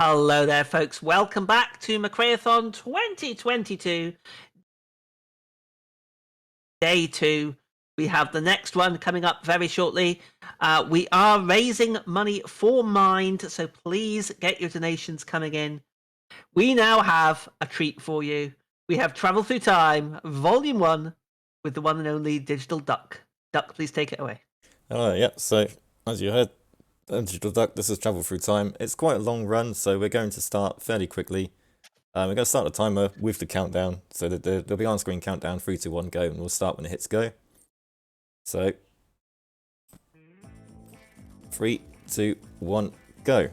Hello there, folks. Welcome back to McRaeathon 2022, Day 2. We have the next one coming up very shortly. We are raising money for Mind, so please get your donations coming in. We now have a treat for you. We have Travel Through Time, Volume 1, with the one and only DigitalDuck. Duck, please take it away. Hello, yeah, so as you heard, DigitalDuck, this is Travel Through Time. It's quite a long run, so we're going to start fairly quickly. We're going to start the timer with the countdown, so that there'll be on-screen countdown, 3, 2, 1, go, and we'll start when it hits go. So, 3, 2, 1, go.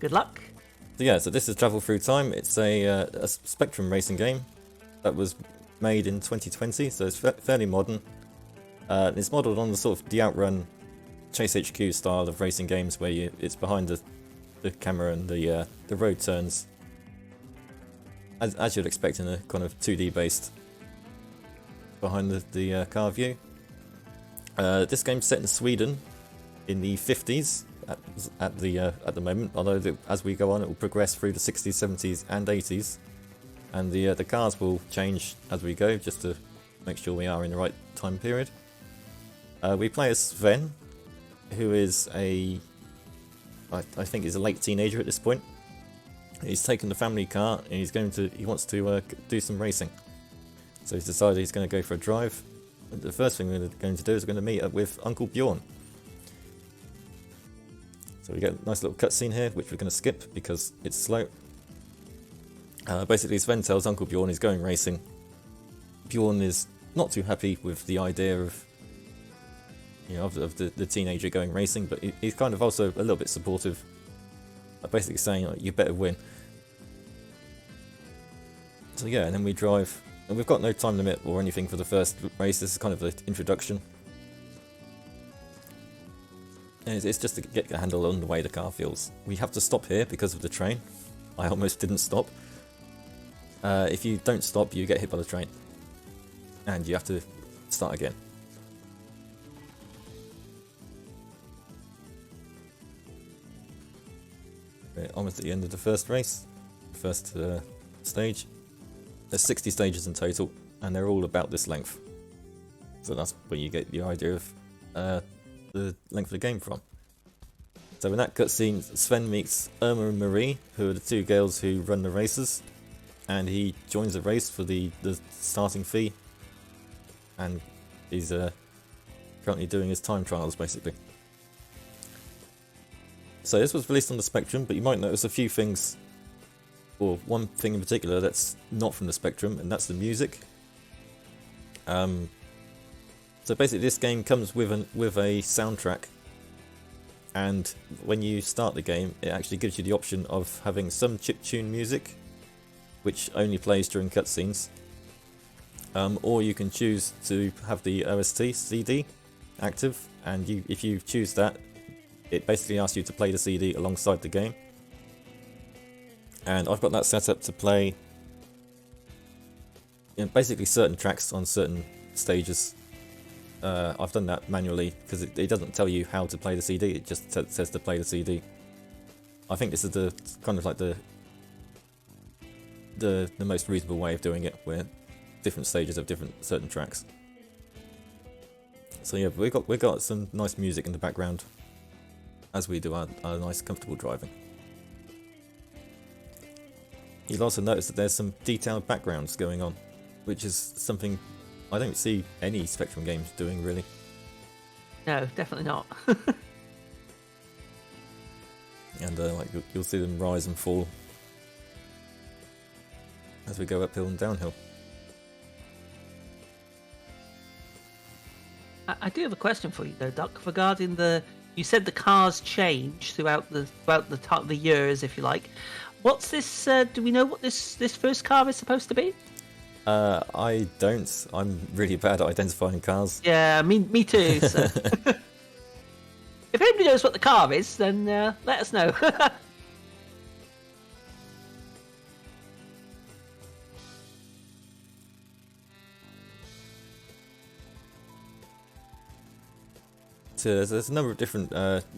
Good luck. So yeah, so this is Travel Through Time. It's a Spectrum racing game that was made in 2020, so it's fairly modern. It's modelled on the sort of the Outrun Chase HQ style of racing games where it's behind the camera and the road turns as you'd expect in a kind of 2D based behind the car view. This game's set in Sweden in the 50s at the moment, although as we go on it will progress through the 60s, 70s and 80s, and the cars will change as we go just to make sure we are in the right time period. We play as Sven, who is I think he's a late teenager at this point. He's taken the family car and he wants to do some racing. So he's decided he's going to go for a drive. And the first thing we're going to do is we're going to meet up with Uncle Bjorn. So we get a nice little cutscene here, which we're going to skip because it's slow. Basically, Sven tells Uncle Bjorn he's going racing. Bjorn is not too happy with the idea of the teenager going racing, but he's kind of also a little bit supportive, basically saying, like, you better win. So yeah, and then we drive, and we've got no time limit or anything for the first race. This is kind of the introduction. And it's just to get a handle on the way the car feels. We have to stop here because of the train. I almost didn't stop. If you don't stop, you get hit by the train, and you have to start again. We're almost at the end of the first race, first stage. There's 60 stages in total, and they're all about this length. So that's where you get the idea of the length of the game from. So in that cutscene, Sven meets Irma and Marie, who are the two girls who run the races, and he joins the race for the starting fee, and he's currently doing his time trials, basically. So this was released on the Spectrum, but you might notice a few things, or one thing in particular that's not from the Spectrum, and that's the music. So basically this game comes with a soundtrack, and when you start the game it actually gives you the option of having some chiptune music, which only plays during cutscenes, or you can choose to have the OST CD active, and if you choose that, it basically asks you to play the CD alongside the game. And I've got that set up to play basically certain tracks on certain stages. I've done that manually because it doesn't tell you how to play the CD, it just says to play the CD. I think this is the kind of like the most reasonable way of doing it, where different stages have certain tracks. So yeah, we got some nice music in the background as we do our nice comfortable driving. You'll also notice that there's some detailed backgrounds going on, which is something I don't see any Spectrum games doing, really. No, definitely not. And like you'll see them rise and fall as we go uphill and downhill. I do have a question for you though, Duck, regarding you said the cars change throughout the years, if you like. What's this? Do we know what this first car is supposed to be? I don't. I'm really bad at identifying cars. Yeah, me too. So. If anybody knows what the car is, then let us know. There's a number of different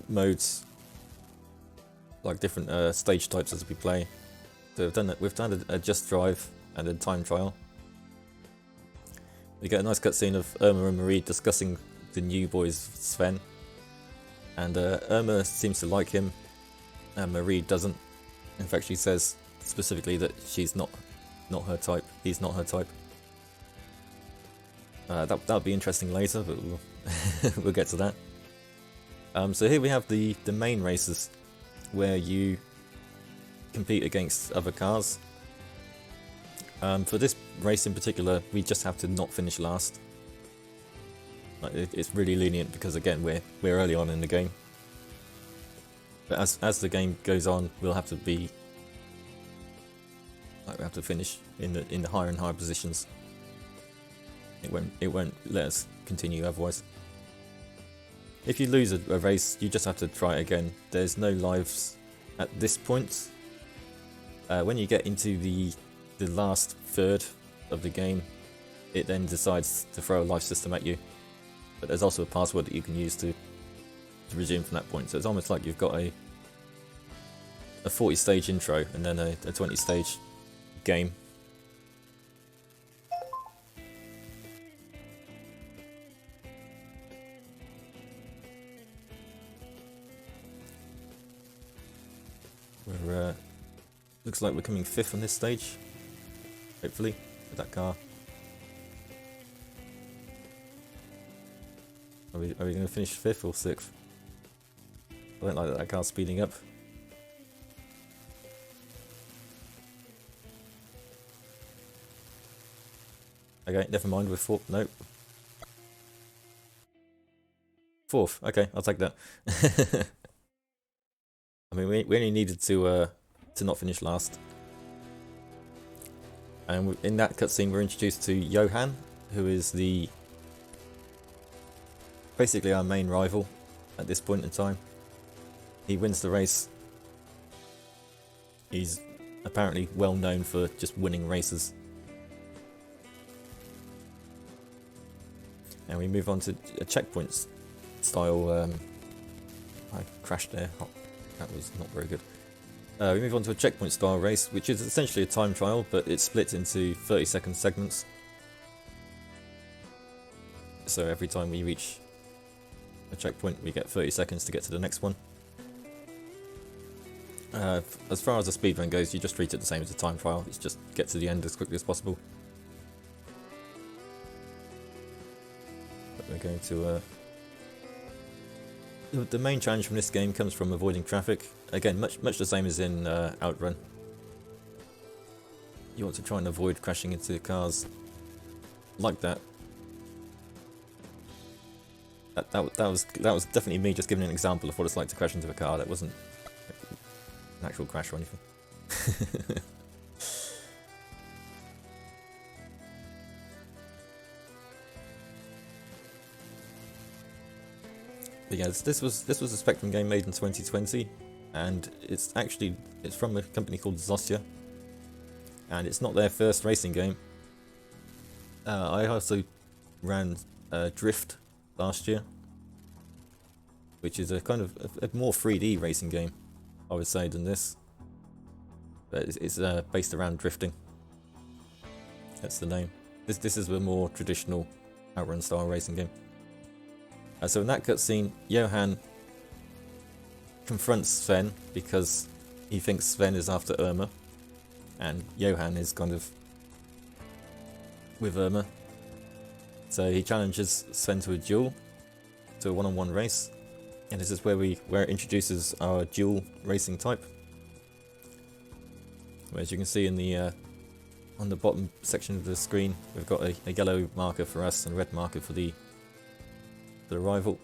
modes like different stage types as we play. So we've done a just drive and a time trial. We get a nice cutscene of Irma and Marie discussing the new boys Sven, and Irma seems to like him, and Marie doesn't. In fact, she says specifically that she's not her type. He's not her type. That'll be interesting later, but we'll get to that. So here we have the main races, where you compete against other cars. For this race in particular, we just have to not finish last. Like, it's really lenient because again we're early on in the game. But as the game goes on, we'll have to be like we have to finish in the higher and higher positions. It won't let us continue otherwise. If you lose a race, you just have to try it again. There's no lives at this point. When you get into the last third of the game, it then decides to throw a life system at you. But there's also a password that you can use to resume from that point. So it's almost like you've got a 40 stage intro and then a 20 stage game. Looks like we're coming 5th on this stage, hopefully, with that car. Are we going to finish 5th or 6th? I don't like that car's speeding up. Okay, never mind, we're 4th. Nope. 4th. Okay, I'll take that. I mean, we only needed to not finish last. And in that cutscene, we're introduced to Johan, who is basically our main rival at this point in time. He wins the race. He's apparently well known for just winning races. And we move on to a checkpoint style. I crashed there. Oh, that was not very good. We move on to a checkpoint style race, which is essentially a time trial, but it's split into 30-second segments. So every time we reach a checkpoint, we get 30 seconds to get to the next one. As far as the speedrun goes, you just treat it the same as a time trial. It's just get to the end as quickly as possible. But we're going to... The main challenge from this game comes from avoiding traffic. Again, much the same as in Outrun. You want to try and avoid crashing into cars like that. That was definitely me just giving an example of what it's like to crash into a car. That wasn't an actual crash or anything. But yeah, this was a Spectrum game made in 2020, and it's from a company called Zosia, and it's not their first racing game. I also ran Drift last year, which is a kind of a more 3D racing game, I would say, than this. But it's based around drifting. That's the name. This is a more traditional Outrun style racing game. So in that cutscene, Johan confronts Sven because he thinks Sven is after Irma, and Johan is kind of with Irma. So he challenges Sven to a duel, to a one-on-one race, and this is where it introduces our dual racing type. As you can see in the on the bottom section of the screen, we've got a yellow marker for us and a red marker for the rival.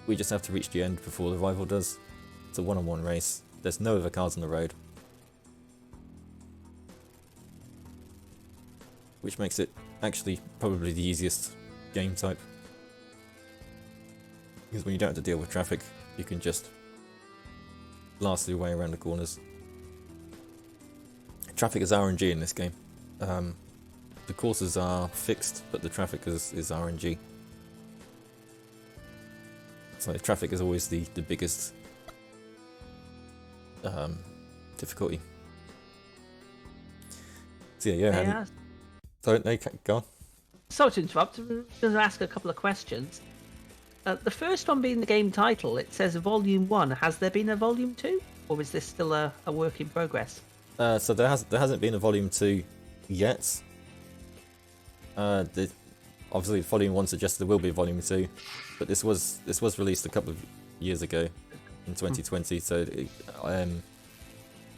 We just have to reach the end before the rival does. It's a one-on-one race. There's no other cars on the road, which makes it actually probably the easiest game type, because when you don't have to deal with traffic, you can just blast your way around the corners. Traffic is RNG in this game. The courses are fixed, but the traffic is RNG. So traffic is always the biggest difficulty. So yeah, Yeah. so no, go on. Sorry to interrupt. I'm going to ask a couple of questions. The first one being the game title. It says Volume 1. Has there been a Volume 2? Or is this still a work in progress? So there hasn't been a Volume 2 yet. Obviously, Volume 1 suggests there will be a Volume 2, but this was released a couple of years ago in 2020, so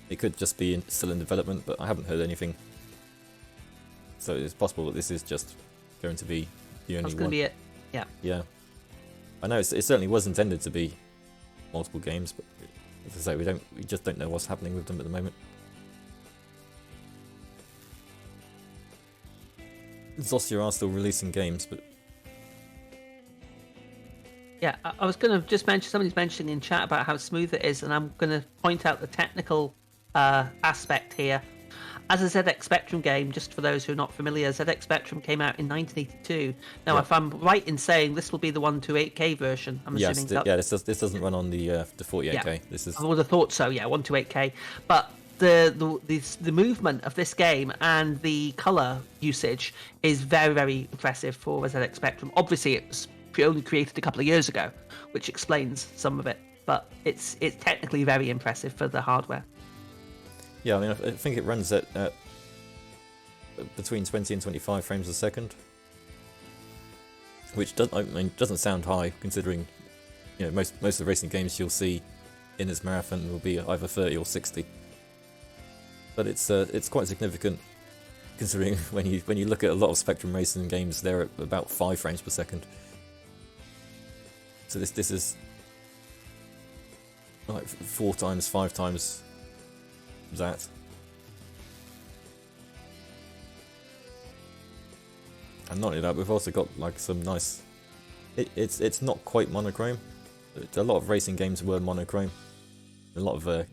it could just be still in development, but I haven't heard anything. So it's possible that this is just going to be the only That's one. going to be it. Yeah. Yeah. I know it certainly was intended to be multiple games, but as I say, we just don't know what's happening with them at the moment. Zosia are still releasing games, but Yeah, I was going to just mention, somebody's mentioning in chat about how smooth it is, and I'm going to point out the technical aspect here. As a ZX Spectrum game, just for those who are not familiar, ZX Spectrum came out in 1982. Now, if I'm right in saying this will be the 128K version, I'm assuming. This doesn't run on the 48K. Yeah. This is. I would have thought so. Yeah, 128K. But the movement of this game and the color usage is very, very impressive for a ZX Spectrum. Obviously, it was only created a couple of years ago, which explains some of it. But it's technically very impressive for the hardware. Yeah, I mean, I think it runs at between 20 and 25 frames a second, which doesn't sound high considering, you know, most of the racing games you'll see in this marathon will be either 30 or 60. But it's quite significant considering when you look at a lot of Spectrum racing games, they're at about 5 frames per second. So this is like 4 times, 5 times that. And not only that, we've also got like some nice. It's not quite monochrome. A lot of racing games were monochrome. A lot of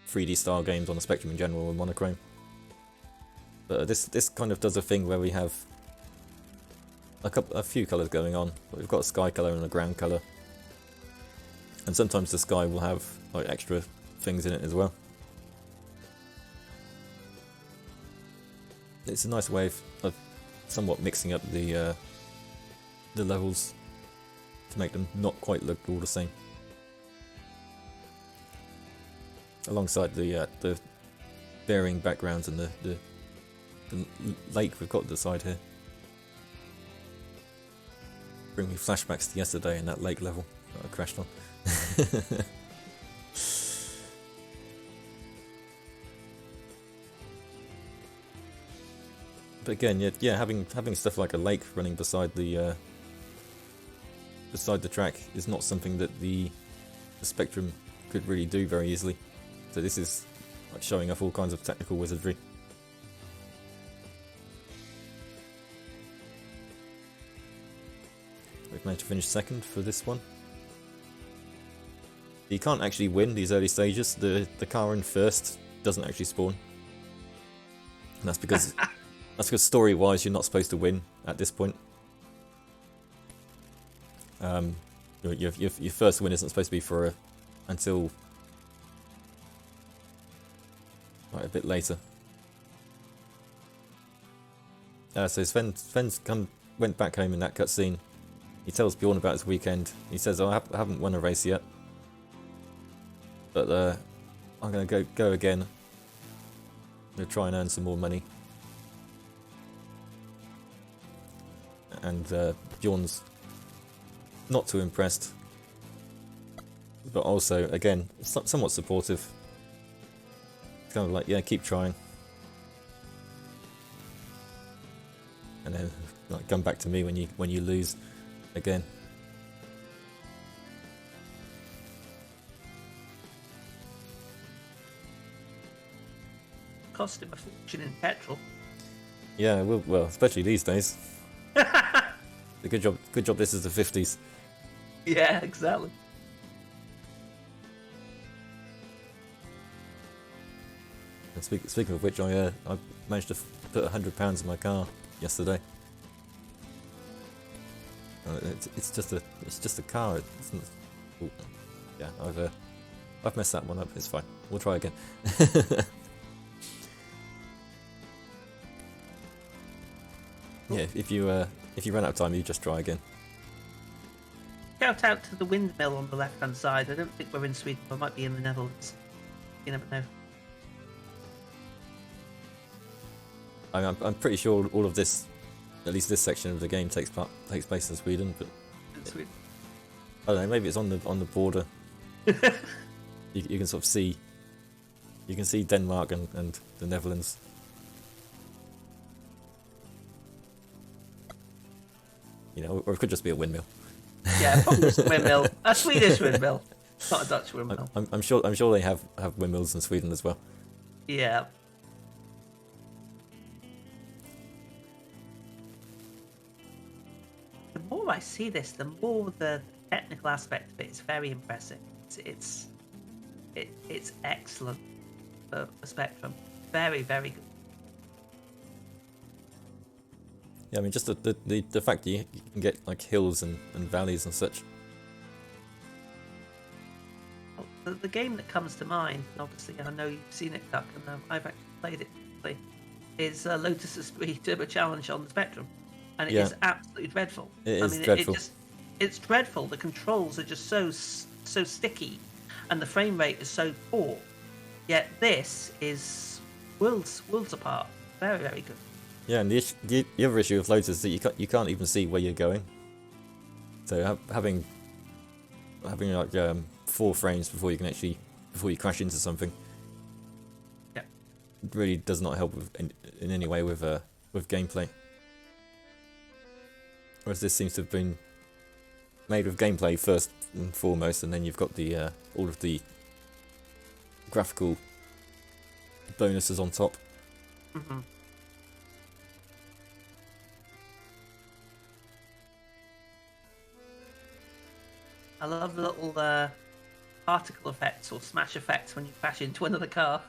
3D style games on the Spectrum in general were monochrome. But this kind of does a thing where we have a few colours going on. We've got a sky colour and a ground colour, and sometimes the sky will have like extra things in it as well. It's a nice way of somewhat mixing up the levels to make them not quite look all the same. Alongside the varying backgrounds and the lake we've got at the side here. Bring me flashbacks to yesterday in that lake level that I crashed on. But again, yeah, having stuff like a lake running beside the track is not something that the Spectrum could really do very easily. So this is like showing off all kinds of technical wizardry. We've managed to finish second for this one. You can't actually win these early stages. The car in first doesn't actually spawn. And that's because story-wise you're not supposed to win at this point. Your first win isn't supposed to be until a bit later. So Sven's went back home in that cutscene. He tells Bjorn about his weekend. He says, "Oh, I haven't won a race yet, but I'm going to go again. I'm going to try and earn some more money." And Bjorn's not too impressed, but also, again, somewhat supportive. It's kind of like, yeah, keep trying. And then like, come back to me when you lose again. Cost him a fortune in petrol. Yeah, well, especially these days. Good job. This is the 50s. Yeah, exactly. And speaking of which, I managed to put £100 in my car yesterday. It's just a car. Yeah, I've messed that one up. It's fine. we'll try again. Yeah, if you run out of time, you just try again. Shout out to the windmill on the left-hand side. I don't think we're in Sweden, but might be in the Netherlands. You never know. I'm pretty sure all of this, at least this section of the game, takes place in Sweden, but In Sweden. I don't know. Maybe it's on the border. You can sort of see. You can see Denmark and the Netherlands. You know, or it could just be a windmill. Yeah, probably just a windmill. A Swedish windmill, not a Dutch windmill. I'm sure they have windmills in Sweden as well. Yeah. The more I see this, the more the technical aspect of it is very impressive. It's excellent for Spectrum. Very, very good. Yeah, I mean, just the fact that you can get like hills and valleys and such. The game that comes to mind, obviously I know you've seen it, Duck, and I've actually played it, is Lotus Esprit Turbo Challenge on the Spectrum, and it is absolutely dreadful. It is dreadful. It's dreadful. The controls are just so sticky, and the frame rate is so poor. Yet this is worlds apart. Very, very good. Yeah, and the other issue of Lotus is that you can't even see where you're going. So having like 4 frames before you crash into something, Yeah, really does not help in any way with gameplay. Whereas this seems to have been made with gameplay first and foremost, and then you've got the all of the graphical bonuses on top. Mm-hmm. I love the little particle effects or smash effects when you crash into another car.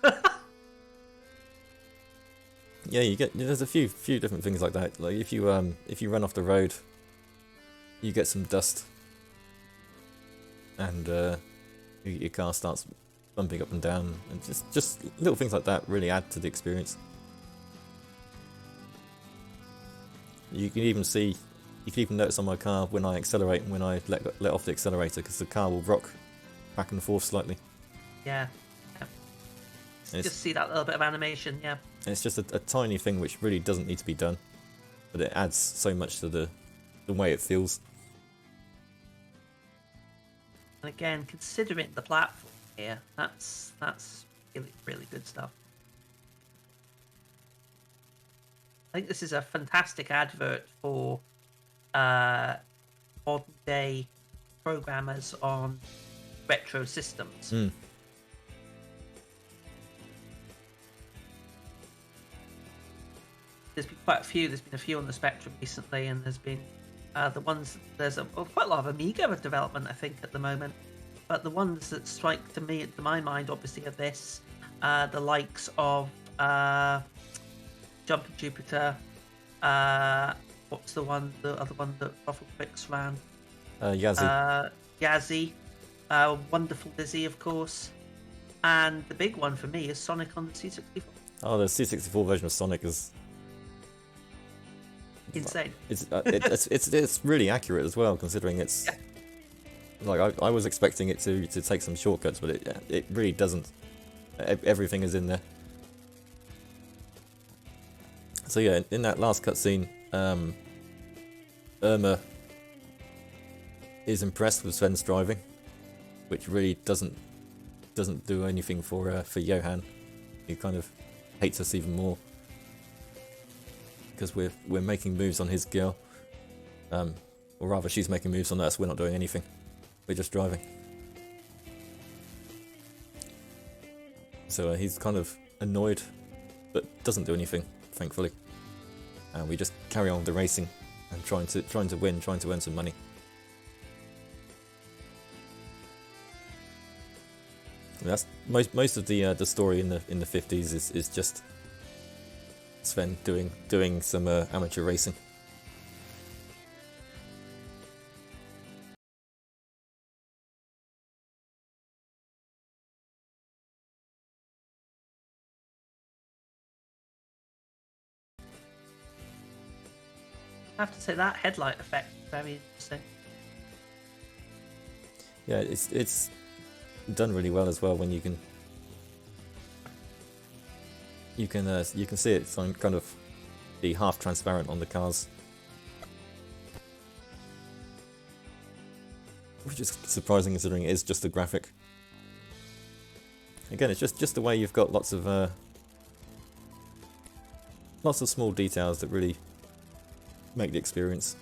Yeah, there's a few different things like that. Like if you run off the road, you get some dust, and your car starts bumping up and down, and just little things like that really add to the experience. You can even notice on my car when I accelerate and when I let off the accelerator, because the car will rock back and forth slightly. Yeah. Just see that little bit of animation, yeah. And it's just a tiny thing which really doesn't need to be done, but it adds so much to the way it feels. And again, considering the platform here, that's really, really good stuff. I think this is a fantastic advert for modern day programmers on retro systems. Mm. There's been quite a few. There's been a few on the Spectrum recently, and there's been there's quite a lot of Amiga development, I think, at the moment. But the ones that strike to my mind, obviously, are this, the likes of Jumping Jupiter. What's the other one that Ruffle Quicks ran? Yazzie. Yazzie. Wonderful Dizzy, of course. And the big one for me is Sonic on the C64. Oh, the C64 version of Sonic is insane. It's really accurate as well, considering it's like I was expecting it to take some shortcuts, but it really doesn't. Everything is in there. So yeah, in that last cutscene, Irma is impressed with Sven's driving, which really doesn't do anything for Johan. He kind of hates us even more because we're making moves on his girl, or rather, she's making moves on us. We're not doing anything. We're just driving. So he's kind of annoyed, but doesn't do anything, thankfully. And we just carry on with the racing and trying to win, trying to earn some money. And that's most of the story in the 50s is just Sven doing some amateur racing. have to say that headlight effect is very interesting. Yeah, it's done really well as well when you can see it kind of be half transparent on the cars, which is surprising considering it is just a graphic. Again, it's just the way you've got lots of small details that really make the experience.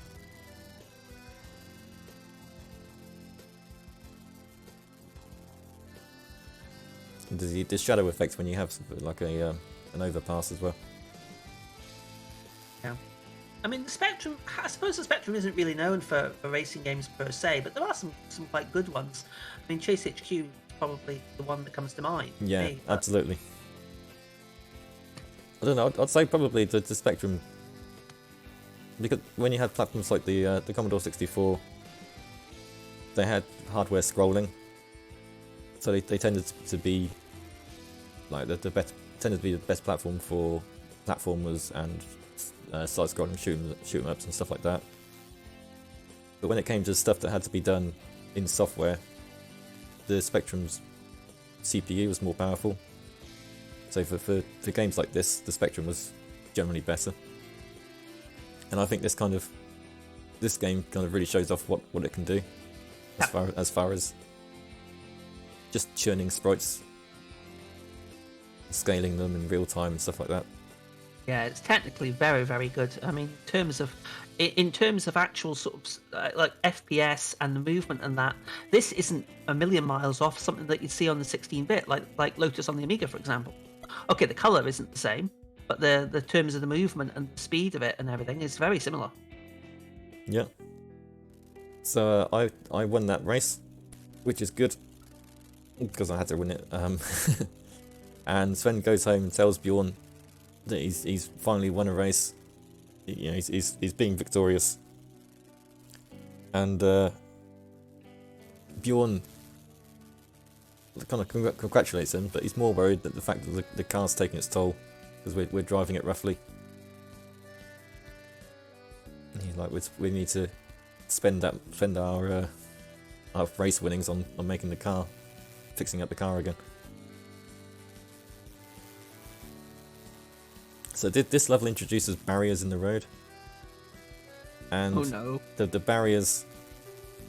And the shadow effect when you have like an overpass as well. Yeah. I mean, the Spectrum, I suppose the Spectrum isn't really known for racing games per se, but there are some quite good ones. I mean, Chase HQ is probably the one that comes to mind. Yeah, me, absolutely. I don't know, I'd say probably the Spectrum, because when you had platforms like the Commodore 64, they had hardware scrolling, so they tended to be like tended to be the best platform for platformers and side-scrolling shoot 'em ups and stuff like that. But when it came to stuff that had to be done in software, the Spectrum's CPU was more powerful. So for games like this, the Spectrum was generally better. And I think this game kind of really shows off what it can do, as far as just churning sprites, scaling them in real time and stuff like that. Yeah, it's technically very, very good. I mean, in terms of actual sort of like FPS and the movement and that, this isn't a million miles off something that you'd see on the 16-bit, like Lotus on the Amiga, for example. Okay, the color isn't the same, but the terms of the movement and the speed of it and everything is very similar. Yeah. So I won that race, which is good because I had to win it. And Sven goes home and tells Bjorn that he's finally won a race. You know, he's being victorious. And Bjorn kind of congratulates him, but he's more worried that the fact that the car's taking its toll because we're driving it roughly. And he's like, we need to spend our race winnings on making the car, fixing up the car again. So this level introduces barriers in the road, and Oh no. the barriers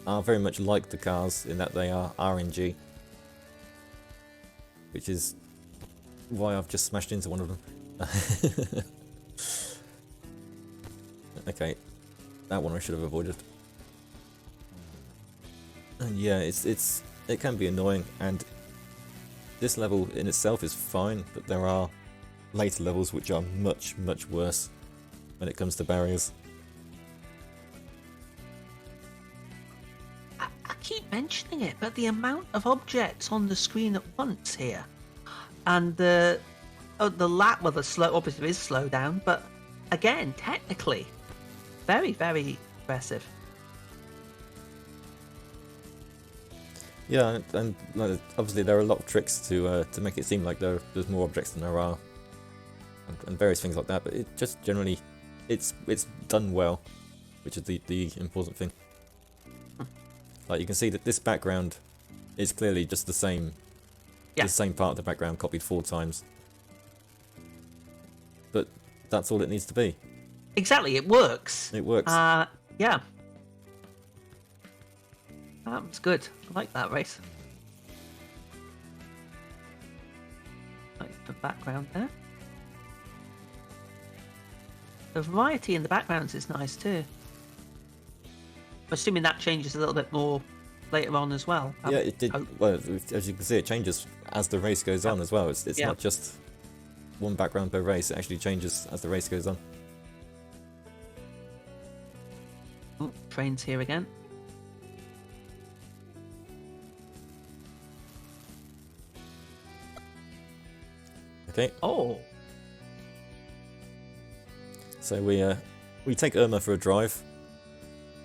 are very much like the cars in that they are RNG, which is why I've just smashed into one of them. Okay, that one I should have avoided. And yeah, it can be annoying, and this level in itself is fine, but there are later levels which are much worse when it comes to barriers. I keep mentioning it, but the amount of objects on the screen at once here, and the lap, well, the slow obviously is slow down, but again, technically, very, very impressive. Yeah, and obviously there are a lot of tricks to make it seem like there's more objects than there are, and various things like that. But it just generally, it's done well, which is the important thing. Like you can see that this background is clearly just the same. Yeah. The same part of the background copied 4 times. But that's all it needs to be. Exactly, it works. It works. Yeah. That was good. I like that race. Like the background there. The variety in the backgrounds is nice too. I'm assuming that changes a little bit more later on as well. Yeah, it did. Well, as you can see, it changes as the race goes on as well. It's not just one background per race. It actually changes as the race goes on. Oh, trains here again. Okay. Oh. So we take Irma for a drive.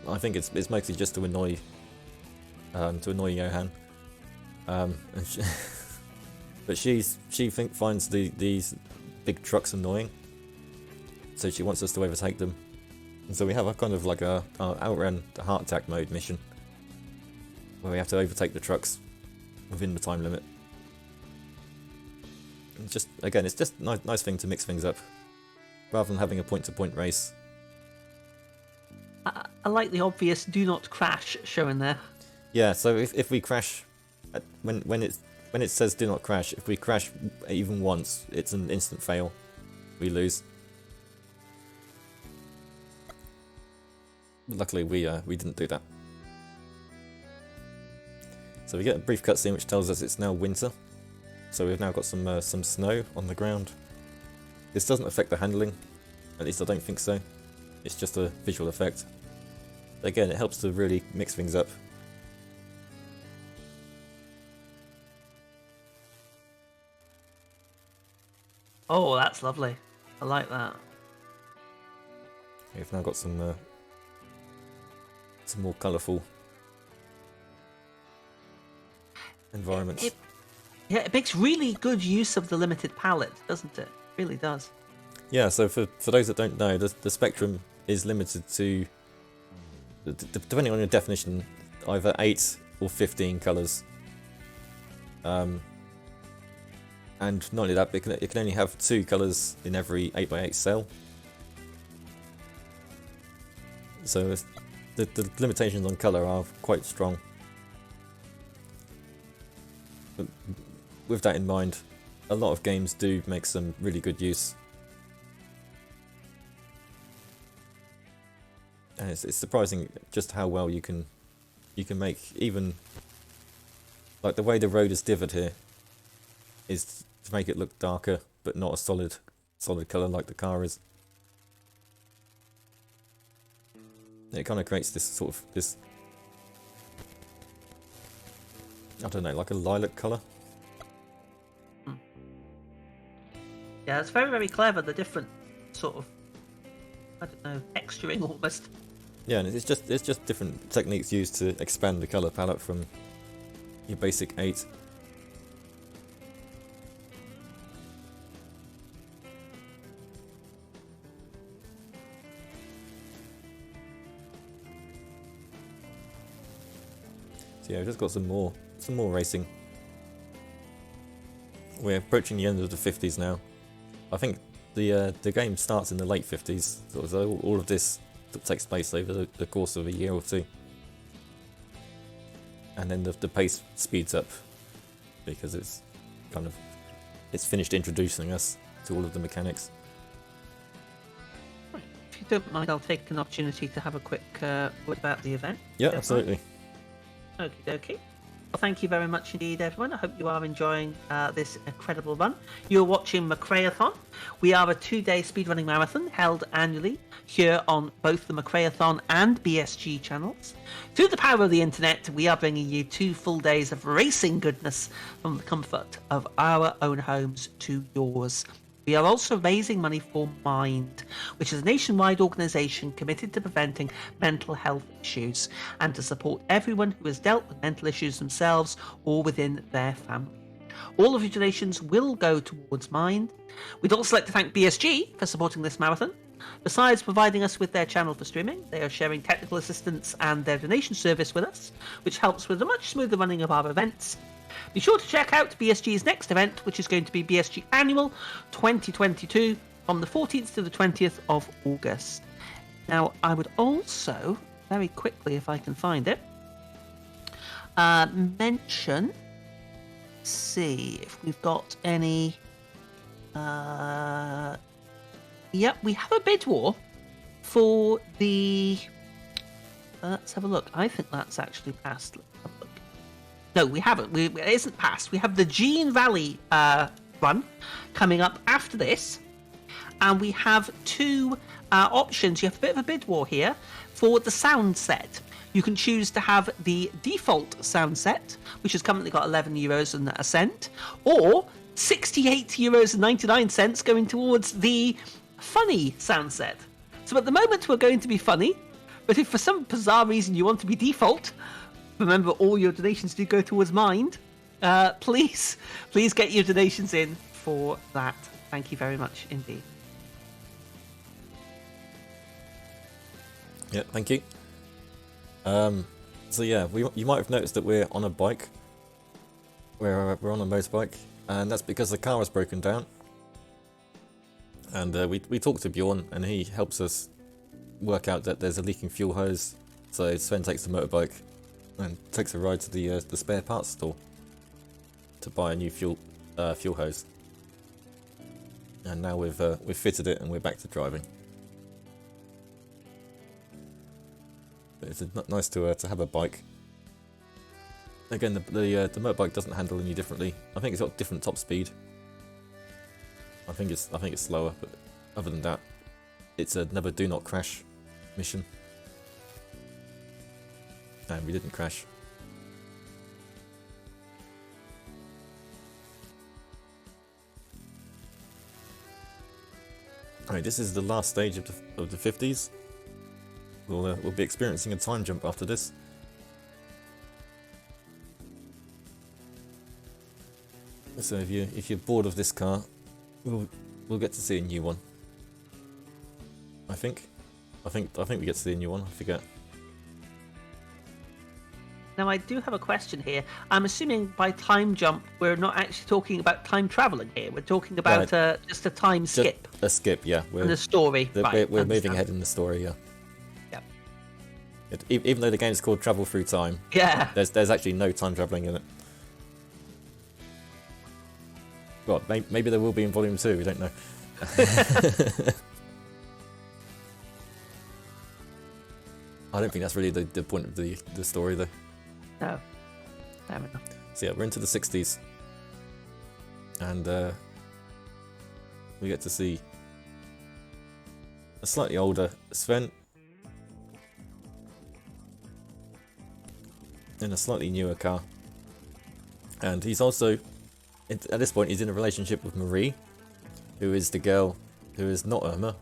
I think it's mostly just to annoy Johan. But she finds these big trucks annoying, so she wants us to overtake them. And so we have a kind of like a outrun the heart attack mode mission, where we have to overtake the trucks within the time limit. And just again, it's just a nice thing to mix things up, rather than having a point-to-point race. I like the obvious "do not crash" showing there. Yeah, so if we crash, when it says do not crash, if we crash even once, it's an instant fail. We lose. Luckily, we didn't do that. So we get a brief cutscene which tells us it's now winter. So we've now got some snow on the ground. This doesn't affect the handling, at least I don't think so. It's just a visual effect. Again, it helps to really mix things up. Oh, that's lovely. I like that. We've now got some more colourful environments. It makes really good use of the limited palette, doesn't it? It really does. Yeah, so for those that don't know, the spectrum is limited to, depending on your definition, either 8 or 15 colours. And not only that, but it can only have 2 colours in every 8x8 cell. So the limitations on colour are quite strong. But with that in mind, a lot of games do make some really good use. And it's surprising just how well you can make even, like, the way the road is divvied here is to make it look darker, but not a solid colour like the car is. It kind of creates this sort of I don't know, like a lilac colour. Yeah, it's very, very clever, the different sort of, I don't know, texturing almost. Yeah, and it's just different techniques used to expand the colour palette from your basic 8. So yeah, we've just got some more racing. We're approaching the end of the 50s now. I think the game starts in the late 50s, so all of this takes place over the course of a year or two. And then the pace speeds up because it's finished introducing us to all of the mechanics. If you don't mind, I'll take an opportunity to have a quick word about the event. Yeah, absolutely. Okie dokie. Well, thank you very much indeed, everyone. I hope you are enjoying this incredible run. You're watching McRaeathon. We are a 2-day speedrunning marathon held annually here on both the McRaeathon and BSG channels. Through the power of the internet, we are bringing you 2 full days of racing goodness from the comfort of our own homes to yours. We are also raising money for Mind, which is a nationwide organisation committed to preventing mental health issues and to support everyone who has dealt with mental issues themselves or within their family. All of your donations will go towards Mind. We'd also like to thank BSG for supporting this marathon. Besides providing us with their channel for streaming, they are sharing technical assistance and their donation service with us, which helps with the much smoother running of our events. Be sure to check out BSG's next event, which is going to be BSG Annual 2022 from the 14th to the 20th of August. Now, I would also, very quickly if I can find it, mention, see if we've got any, yep, we have a bid war for the, let's have a look, I think that's actually passed. Let's have a look. No, we haven't. It isn't passed. We have the Gene Valley run coming up after this. And we have 2 options. You have a bit of a bid war here for the sound set. You can choose to have the default sound set, which has currently got €11 and a cent, or €68.99 going towards the funny sound set. So at the moment we're going to be funny, but if for some bizarre reason you want to be default, remember, all your donations do go towards Mind. Please get your donations in for that. Thank you very much indeed. Yeah, thank you. So yeah, you might have noticed that we're on a bike. We're on a motorbike, and that's because the car was broken down. And we talked to Bjorn, and he helps us work out that there's a leaking fuel hose. So Sven takes the motorbike and takes a ride to the spare parts store to buy a new fuel hose. And now we've fitted it, and we're back to driving. But it's nice to have a bike. Again, the motorbike doesn't handle any differently. I think it's got different top speed. I think it's slower, but other than that, it's a never do not crash mission. And we didn't crash. Alright, this is the last stage of the 50s. We'll be experiencing a time jump after this. So if you're bored of this car, we'll get to see a new one. I think we get to see a new one. I forget. Now I do have a question here. I'm assuming by time jump we're not actually talking about time traveling here. We're talking about just a time skip. A skip, yeah. In the story. We're moving ahead in the story, yeah. Even though the game's called Travel Through Time, yeah, there's actually no time traveling in it. Well, maybe there will be in Volume 2, we don't know. I don't think that's really the point of the story, though. No. Fair enough. So yeah, we're into the 60s. And we get to see a slightly older Sven in a slightly newer car. And he's also, at this point, he's in a relationship with Marie, who is the girl who is not Irma,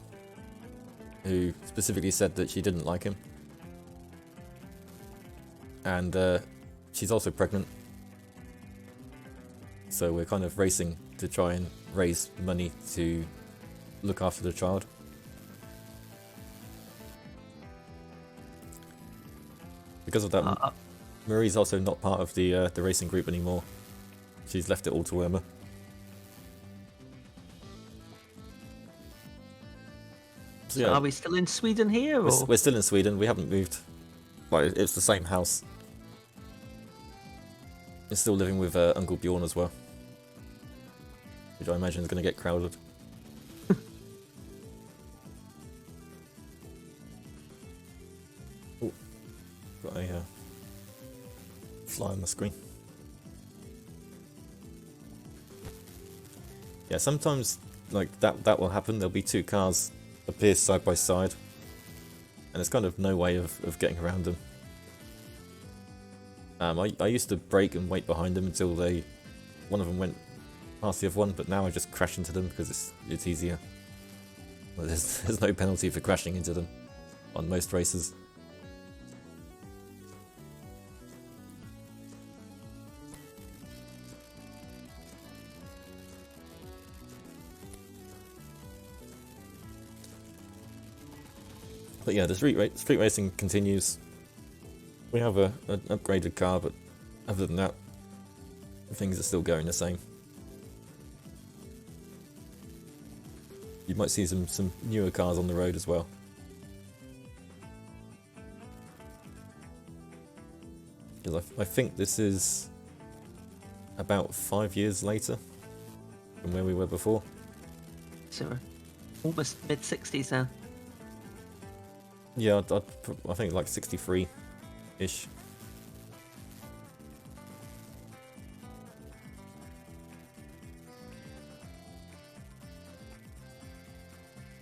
who specifically said that she didn't like him. And she's also pregnant. So we're kind of racing to try and raise money to look after the child. Because of that, Marie's also not part of the racing group anymore. She's left it all to Irma. So yeah. Are we still in Sweden here? Or? We're still in Sweden. We haven't moved. Well, it's the same house. We're still living with Uncle Bjorn as well, which I imagine is going to get crowded. Ooh, got a fly on the screen. Yeah, sometimes like that will happen. There'll be two cars appear side by side, and there's kind of no way of getting around them. I used to brake and wait behind them until one of them went past the other one, but now I just crash into them because it's easier. Well, there's no penalty for crashing into them on most races. But yeah, the street racing continues. We have an upgraded car, but other than that, things are still going the same. You might see some newer cars on the road as well. Because I think this is about 5 years later from where we were before. So we're almost mid-60s now. Yeah, I think like 63-ish.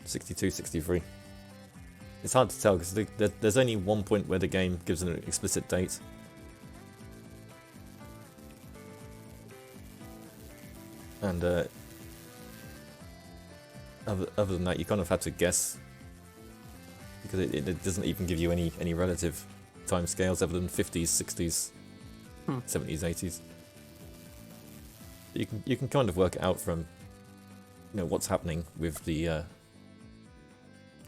'62, '63. It's hard to tell because there's only one point where the game gives an explicit date. And other than that, you kind of had to guess. Because it doesn't even give you any relative time scales other than 50s, 60s, 70s, 80s. You can kind of work it out from what's happening with the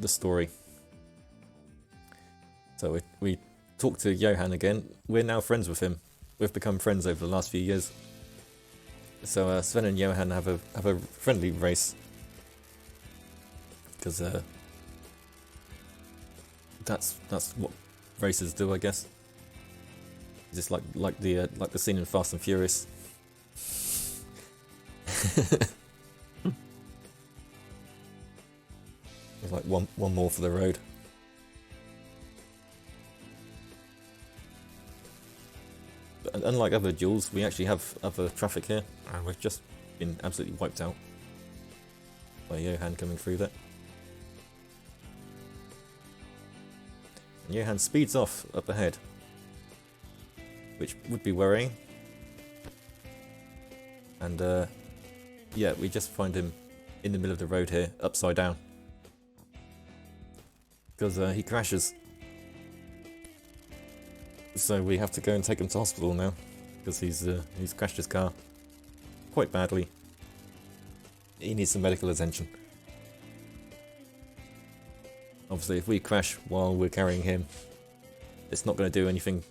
story. So we talked to Johan again. We're now friends with him. We've become friends over the last few years. So Sven and Johan have a friendly race. Because that's what races do, I guess. Just like the scene in Fast and Furious. There's like one more for the road. But unlike other duels, we actually have other traffic here, and we've just been absolutely wiped out by Johan coming through there. And Johan speeds off up ahead, which would be worrying. And yeah, we just find him in the middle of the road here, upside down, because he crashes. So we have to go and take him to hospital now, because he's crashed his car quite badly. He needs some medical attention. Obviously, if we crash while we're carrying him, it's not going to do anything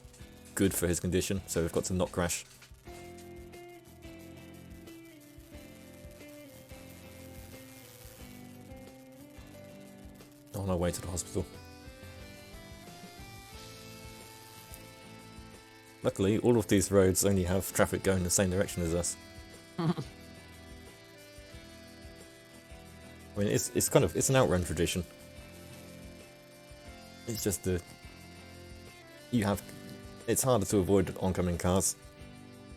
good for his condition, so we've got to not crash. On our way to the hospital. Luckily, all of these roads only have traffic going the same direction as us. I mean, it's an outrun tradition. It's just it's harder to avoid oncoming cars,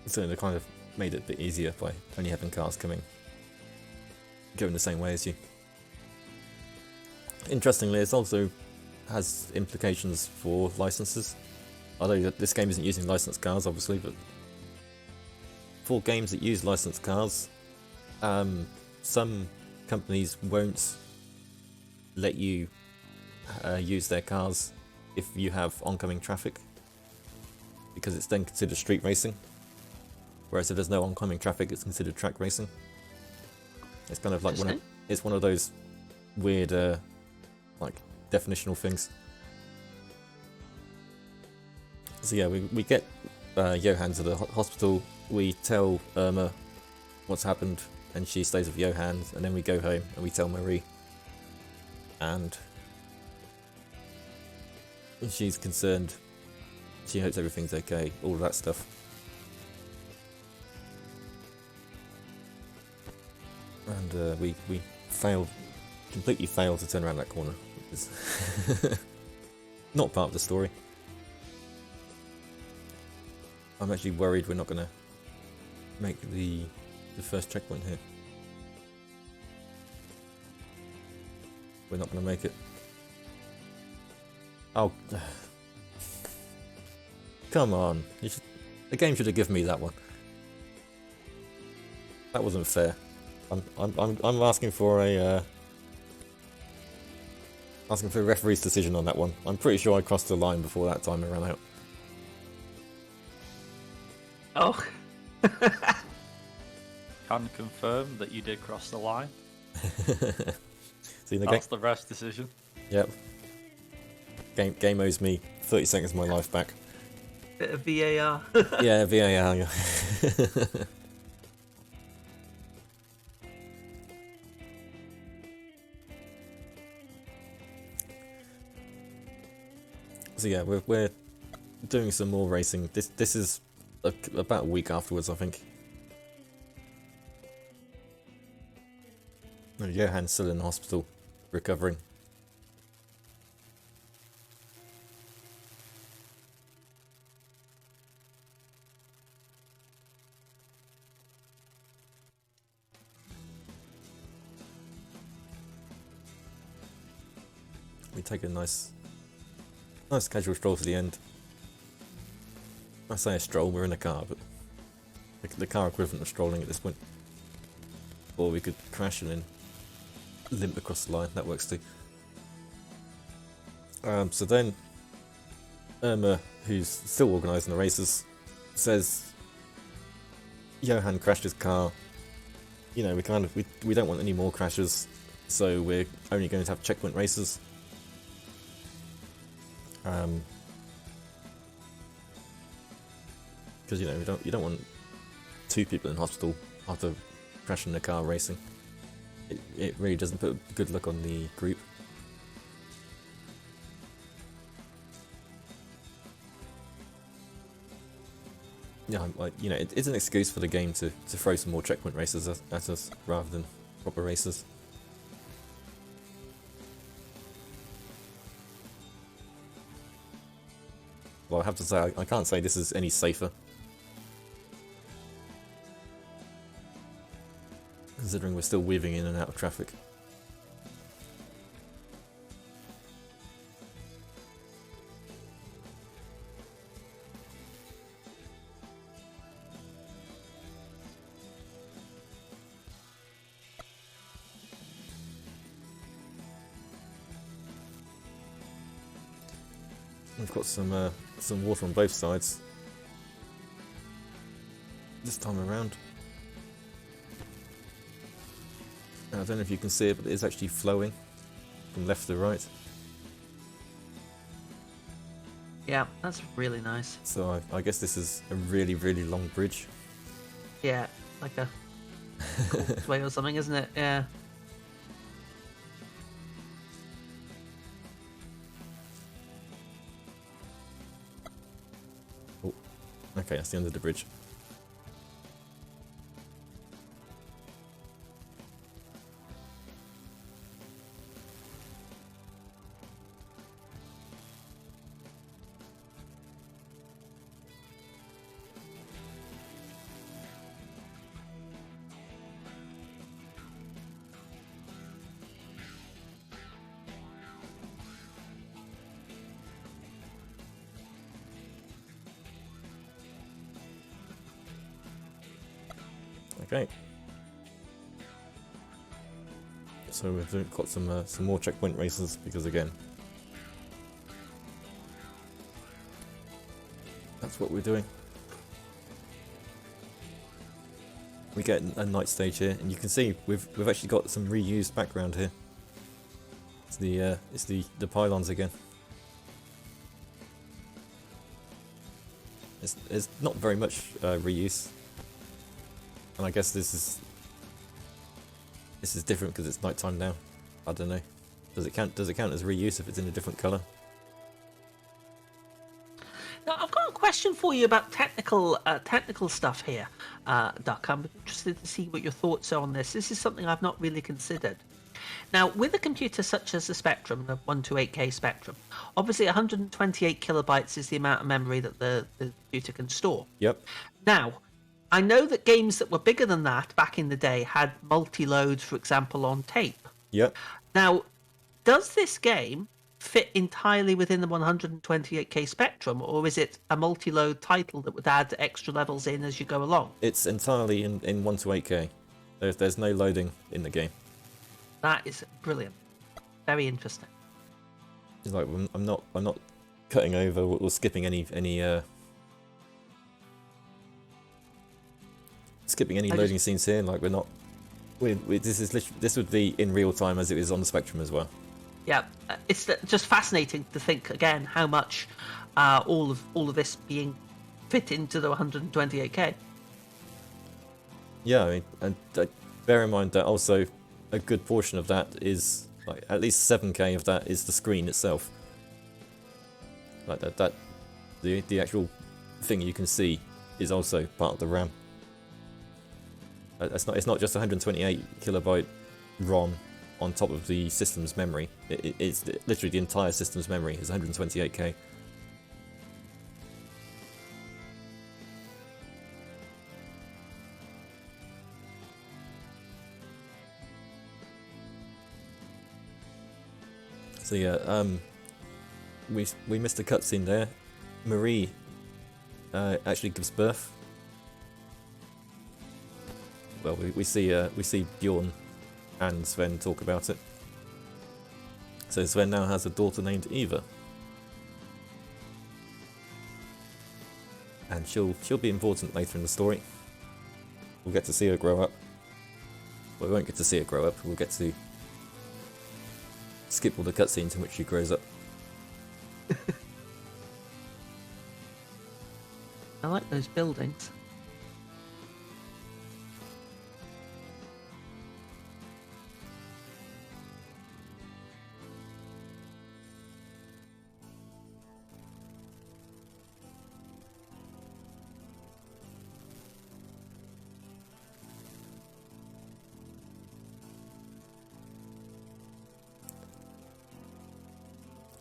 so they kind of made it a bit easier by only having cars going the same way as you. Interestingly, it also has implications for licenses. Although this game isn't using licensed cars, obviously, but for games that use licensed cars, some companies won't let you use their cars if you have oncoming traffic, because it's then considered street racing. Whereas if there's no oncoming traffic, it's considered track racing. It's kind of like one of those weird, like definitional things. So yeah, we get Johan to the hospital. We tell Irma what's happened, and she stays with Johan. And then we go home and we tell Marie, and she's concerned. She hopes everything's okay. All of that stuff. And we completely fail to turn around that corner. It's not part of the story. I'm actually worried we're not going to make the first checkpoint here. We're not going to make it. Oh, come on! The game should have given me that one. That wasn't fair. I'm asking for a referee's decision on that one. I'm pretty sure I crossed the line before that timer ran out. Oh. Can confirm that you did cross the line. See, That's the rest decision. Yep. Game owes me 30 seconds of my life back. Bit of VAR. Yeah, VAR. Yeah. So yeah, we're doing some more racing. This is about a week afterwards, I think. And Johan's still in the hospital, recovering. We take a nice casual stroll to the end. I say a stroll, we're in a car, but the car equivalent of strolling at this point. Or we could crash and then limp across the line, that works too. So then Irma, who's still organising the races, says Johan crashed his car. You know, we don't want any more crashes, so we're only going to have checkpoint races. Because you don't want 2 people in hospital after crashing a car racing. It really doesn't put a good look on the group. Yeah, like, it's an excuse for the game to throw some more checkpoint races at us rather than proper races. Well, I have to say, I can't say this is any safer. Considering we're still weaving in and out of traffic. We've got some water on both sides this time around. I don't know if you can see it, but it is actually flowing from left to right. Yeah, that's really nice. So I guess this is a really, really long bridge. Yeah, like a causeway or something, isn't it? Yeah. Oh, okay, that's the end of the bridge. Okay. So we've got some more checkpoint races because again, that's what we're doing. We get a night stage here, and you can see we've actually got some reused background here. It's the pylons again. It's not very much reuse. And I guess this is different because it's nighttime now. I don't know. Does it count as reuse if it's in a different colour? Now, I've got a question for you about technical stuff here, Duck. I'm interested to see what your thoughts are on this. This is something I've not really considered. Now, with a computer such as the Spectrum, the 128K Spectrum, obviously 128 kilobytes is the amount of memory that the computer can store. Yep. Now, I know that games that were bigger than that back in the day had multi-loads, for example, on tape. Yep. Now, does this game fit entirely within the 128K Spectrum, or is it a multi-load title that would add extra levels in as you go along? It's entirely in 1 to 8K. There's no loading in the game. That is brilliant. Very interesting. It's like I'm not cutting over or skipping any loading scenes here. Like we're not. This would be in real time as it is on the Spectrum as well. Yeah, it's just fascinating to think again how much all of this being fit into the 128K. Yeah, I mean, and bear in mind that also a good portion of that is like at least 7K of that is the screen itself. Like the actual thing you can see is also part of the RAM. It's not just 128 kilobyte ROM on top of the system's memory. It's literally the entire system's memory is 128K. So yeah, we missed a cutscene there. Marie actually gives birth. Well, we see Bjorn and Sven talk about it. So Sven now has a daughter named Eva, and she'll be important later in the story. We'll get to see her grow up. Well, we won't get to see her grow up. We'll get to skip all the cutscenes in which she grows up. I like those buildings.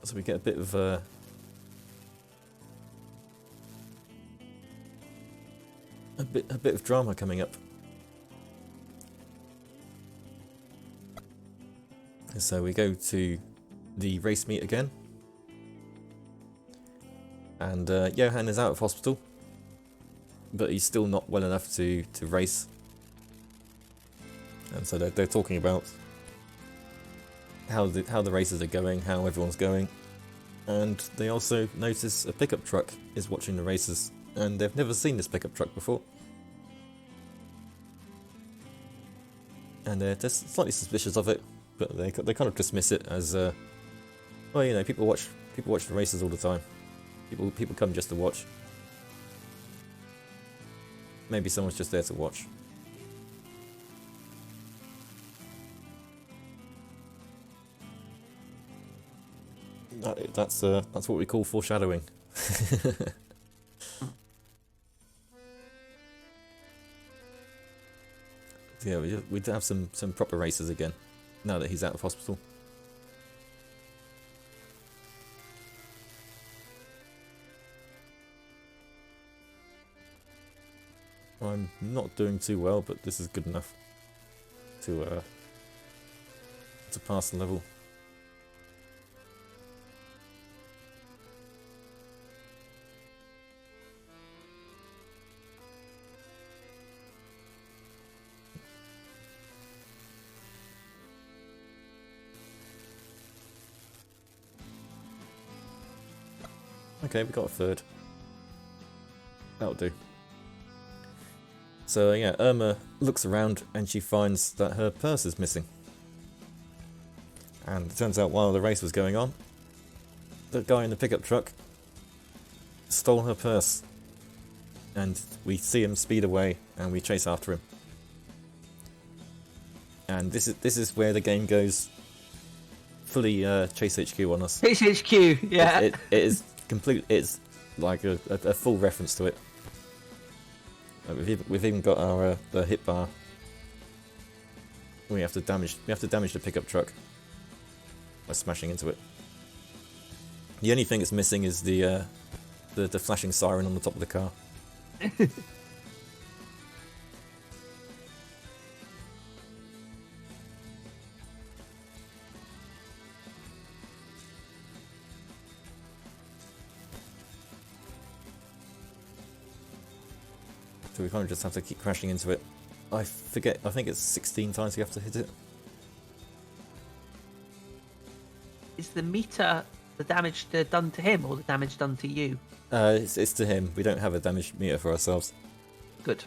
So we get a bit of a bit of drama coming up. So we go to the race meet again, and Johan is out of hospital, but he's still not well enough to race. And so they're talking about how the races are going, how everyone's going, and they also notice a pickup truck is watching the races, and they've never seen this pickup truck before, and they're just slightly suspicious of it, but they kind of dismiss it as, well, you know, people watch the races all the time. People come just to watch. Maybe someone's just there to watch. That's what we call foreshadowing. Yeah, we have some proper races again now that he's out of hospital. I'm not doing too well, but this is good enough to pass the level. Okay, we got a third. That'll do. So yeah, Irma looks around and she finds that her purse is missing. And it turns out while the race was going on, the guy in the pickup truck stole her purse. And we see him speed away and we chase after him. And this is where the game goes fully Chase HQ on us. Chase HQ, yeah. It is complete. It's like a full reference to it. We've even got our the hit bar. We have to damage the pickup truck by smashing into it. The only thing that's missing is the flashing siren on the top of the car. So we kind of just have to keep crashing into it. I forget, I think it's 16 times you have to hit it. Is the meter the damage done to him or the damage done to you? It's to him. We don't have a damage meter for ourselves. Good.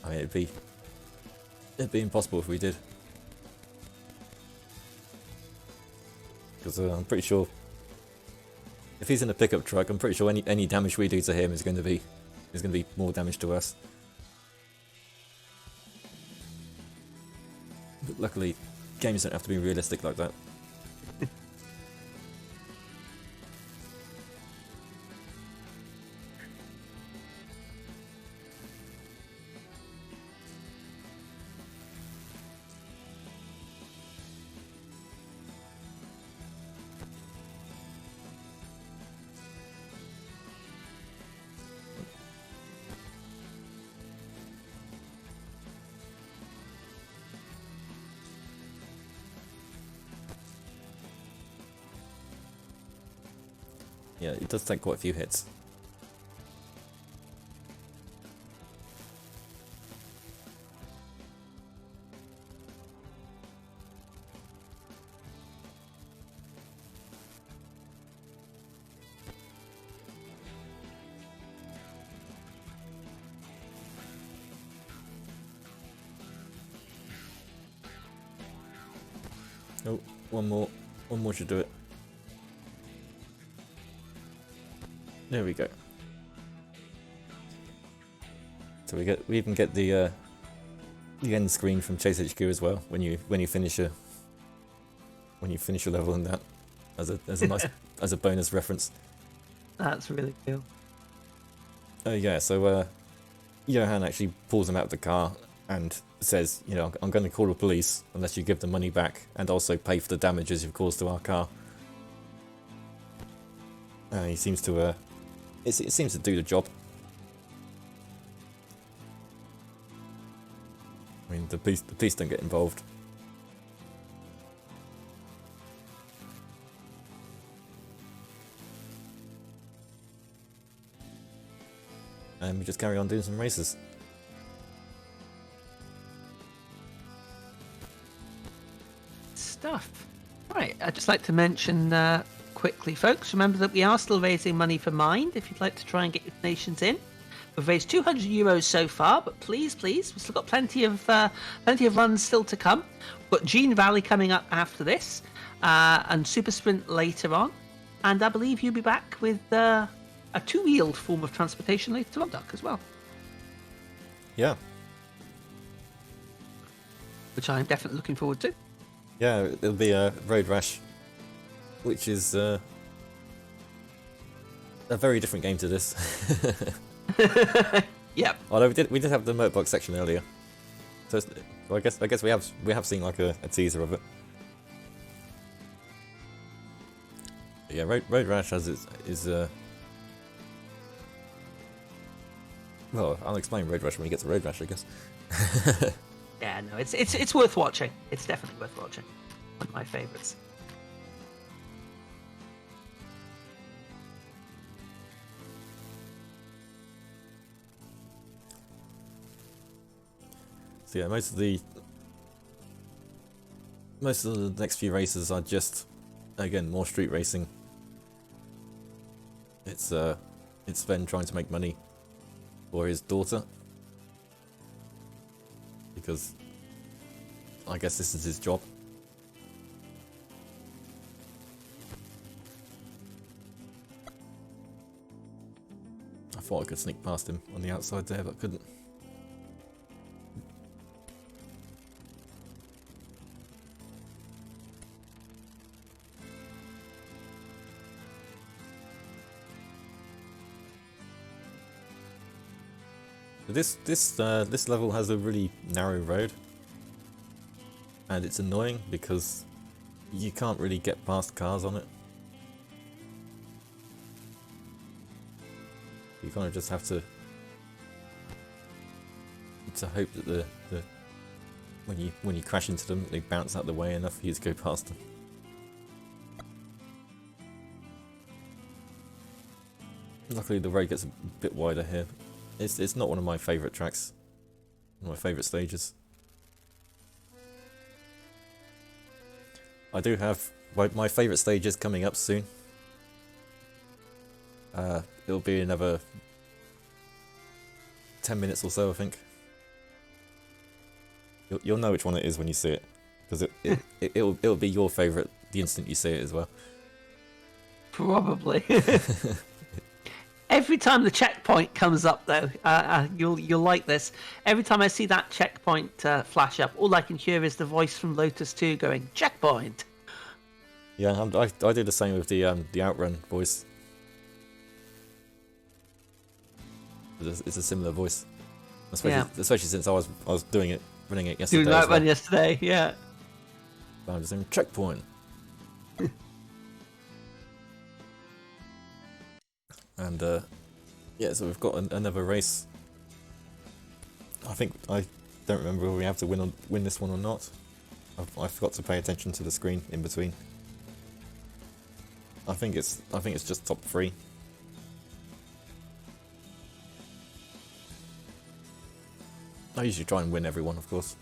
I mean, it'd be impossible if we did. Because I'm pretty sure if he's in a pickup truck, I'm pretty sure any damage we do to him is going to be more damage to us. But luckily, games don't have to be realistic like that. Yeah, it does take quite a few hits. Oh, one more should do it. There we go. So we even get the end screen from Chase HQ as well when you finish a level in that as a nice as a bonus reference. That's really cool. Yeah, so Johan actually pulls him out of the car and says, you know, I'm going to call the police unless you give the money back and also pay for the damages you've caused to our car. He seems to it seems to do the job. I mean, the police don't get involved. And we just carry on doing some races. Stuff. Right, I'd just like to mention quickly, folks, remember that we are still raising money for Mind if you'd like to try and get your donations in. We've raised €200 so far, but please, we've still got plenty of runs still to come. We've got Gene Valley coming up after this, and Super Sprint later on, and I believe you'll be back with a two-wheeled form of transportation later on, Duck, as well. Yeah. Which I'm definitely looking forward to. Yeah, it'll be a Road Rash, which is a very different game to this. Yep. Although we did have the Motorbox section earlier, so I guess we have seen like a teaser of it. But yeah, Road Rash is well, I'll explain Road Rash when we get to Road Rash, I guess. Yeah, no, it's worth watching. It's definitely worth watching. One of my favourites. So yeah, most of the next few races are just, again, more street racing. It's Sven trying to make money for his daughter, because I guess this is his job. I thought I could sneak past him on the outside there, but couldn't. This level has a really narrow road, and it's annoying because you can't really get past cars on it. You kind of just have to hope that the when you crash into them, they bounce out the way enough for you to go past them. Luckily, the road gets a bit wider here. It's not one of my favourite tracks, one of my favourite stages. I do have my favourite stages coming up soon. It'll be another 10 minutes or so, I think. You'll know which one it is when you see it, because it'll be your favourite the instant you see it as well. Probably. Every time the checkpoint comes up, though, you'll like this. Every time I see that checkpoint flash up, all I can hear is the voice from Lotus 2 going, "Checkpoint!" Yeah, I do the same with the Outrun voice. It's a similar voice, especially since I was running it yesterday. Doing that one yesterday, yeah. I'm just saying, "Checkpoint!" And yeah, so we've got another race. I don't remember whether we have to win this one or not. I forgot to pay attention to the screen in between. I think it's just top 3. I usually try and win everyone, of course.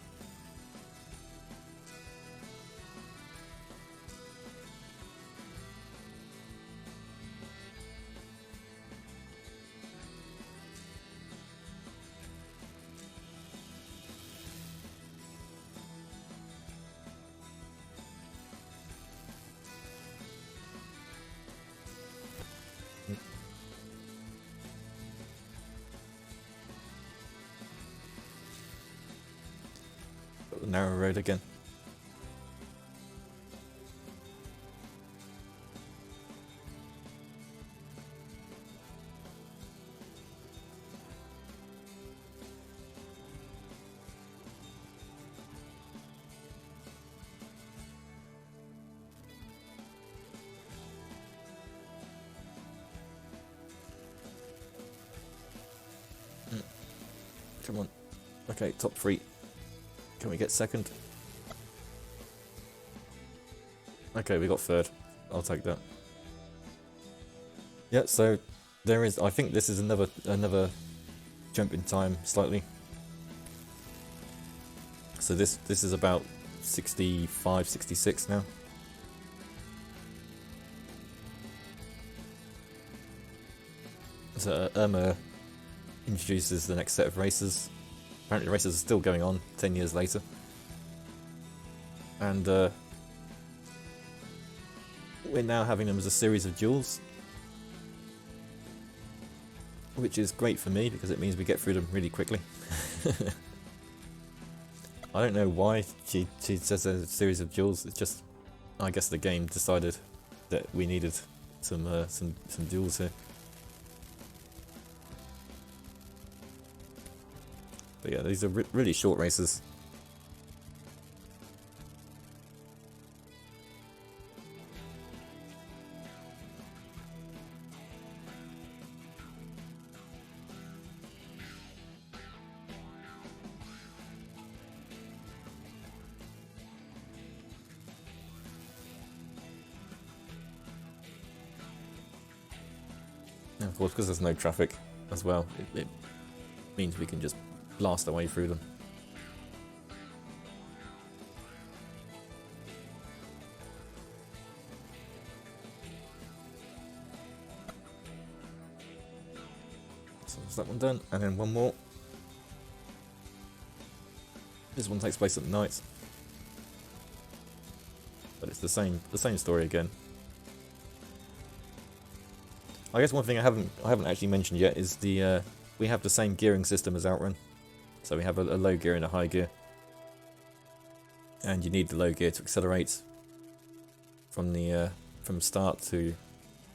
Got the narrow road again. Come on. Okay, top 3. Can we get second? Okay, we got third. I'll take that. Yeah, so there is. I think this is another jump in time slightly. So this is about 65, 66 now. So Irma introduces the next set of races. Apparently the races are still going on 10 years later. And we're now having them as a series of duels. Which is great for me because it means we get through them really quickly. I don't know why she says a series of duels. It's just, I guess the game decided that we needed some duels here. But yeah, these are really short races. And of course, because there's no traffic as well, it means we can just blast our way through them. So that's that one done, and then one more. This one takes place at night, but it's the same story again. I guess one thing I haven't actually mentioned yet is the we have the same gearing system as Outrun. So we have a low gear and a high gear. And you need the low gear to accelerate from the from start to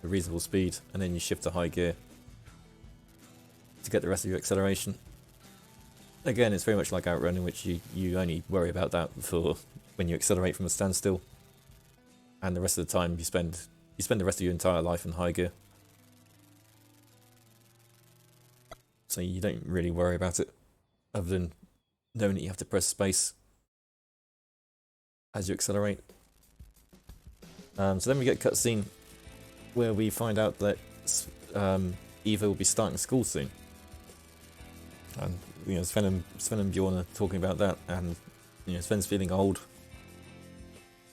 a reasonable speed, and then you shift to high gear to get the rest of your acceleration. Again, it's very much like Outrun, in which you only worry about that for when you accelerate from a standstill. And the rest of the time you spend the rest of your entire life in high gear. So you don't really worry about it, other than knowing that you have to press space as you accelerate. So then we get a cutscene where we find out that Eva will be starting school soon. And you know, Sven and Bjorn are talking about that, and you know, Sven's feeling old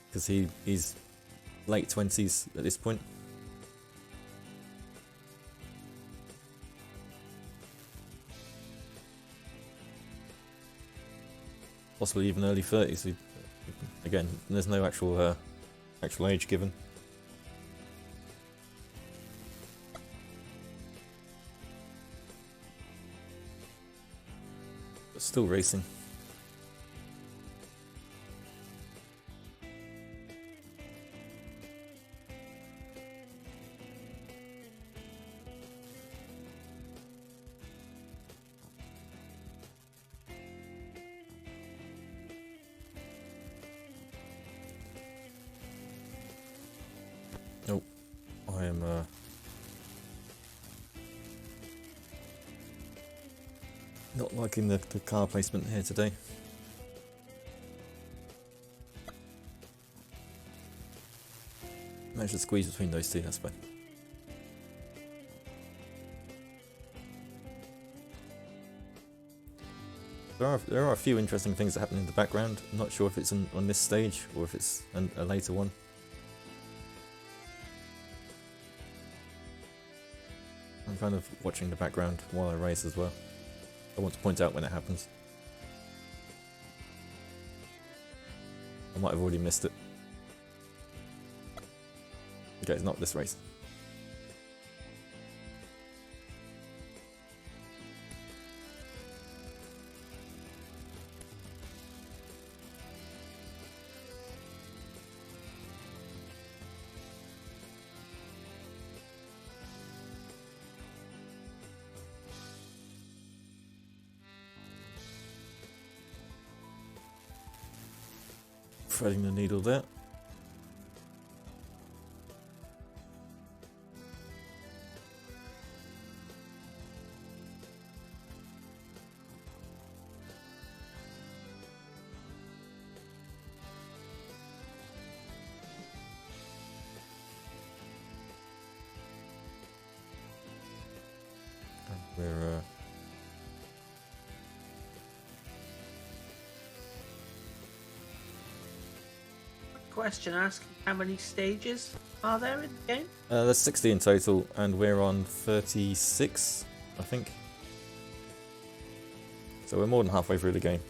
because he's late 20s at this point. Possibly even early 30s. Again, there's no actual age given. But still racing. I am not liking the car placement here today. Managed to squeeze between those two, that's fine. There are a few interesting things that happen in the background. I'm not sure if it's on this stage or if it's a later one. I'm kind of watching the background while I race as well. I want to point out when it happens. I might have already missed it. Okay, it's not this race. threading the needle there. We're Question asking how many stages are there in the game? there's 60 in total, and we're on 36, I think. So we're more than halfway through the game.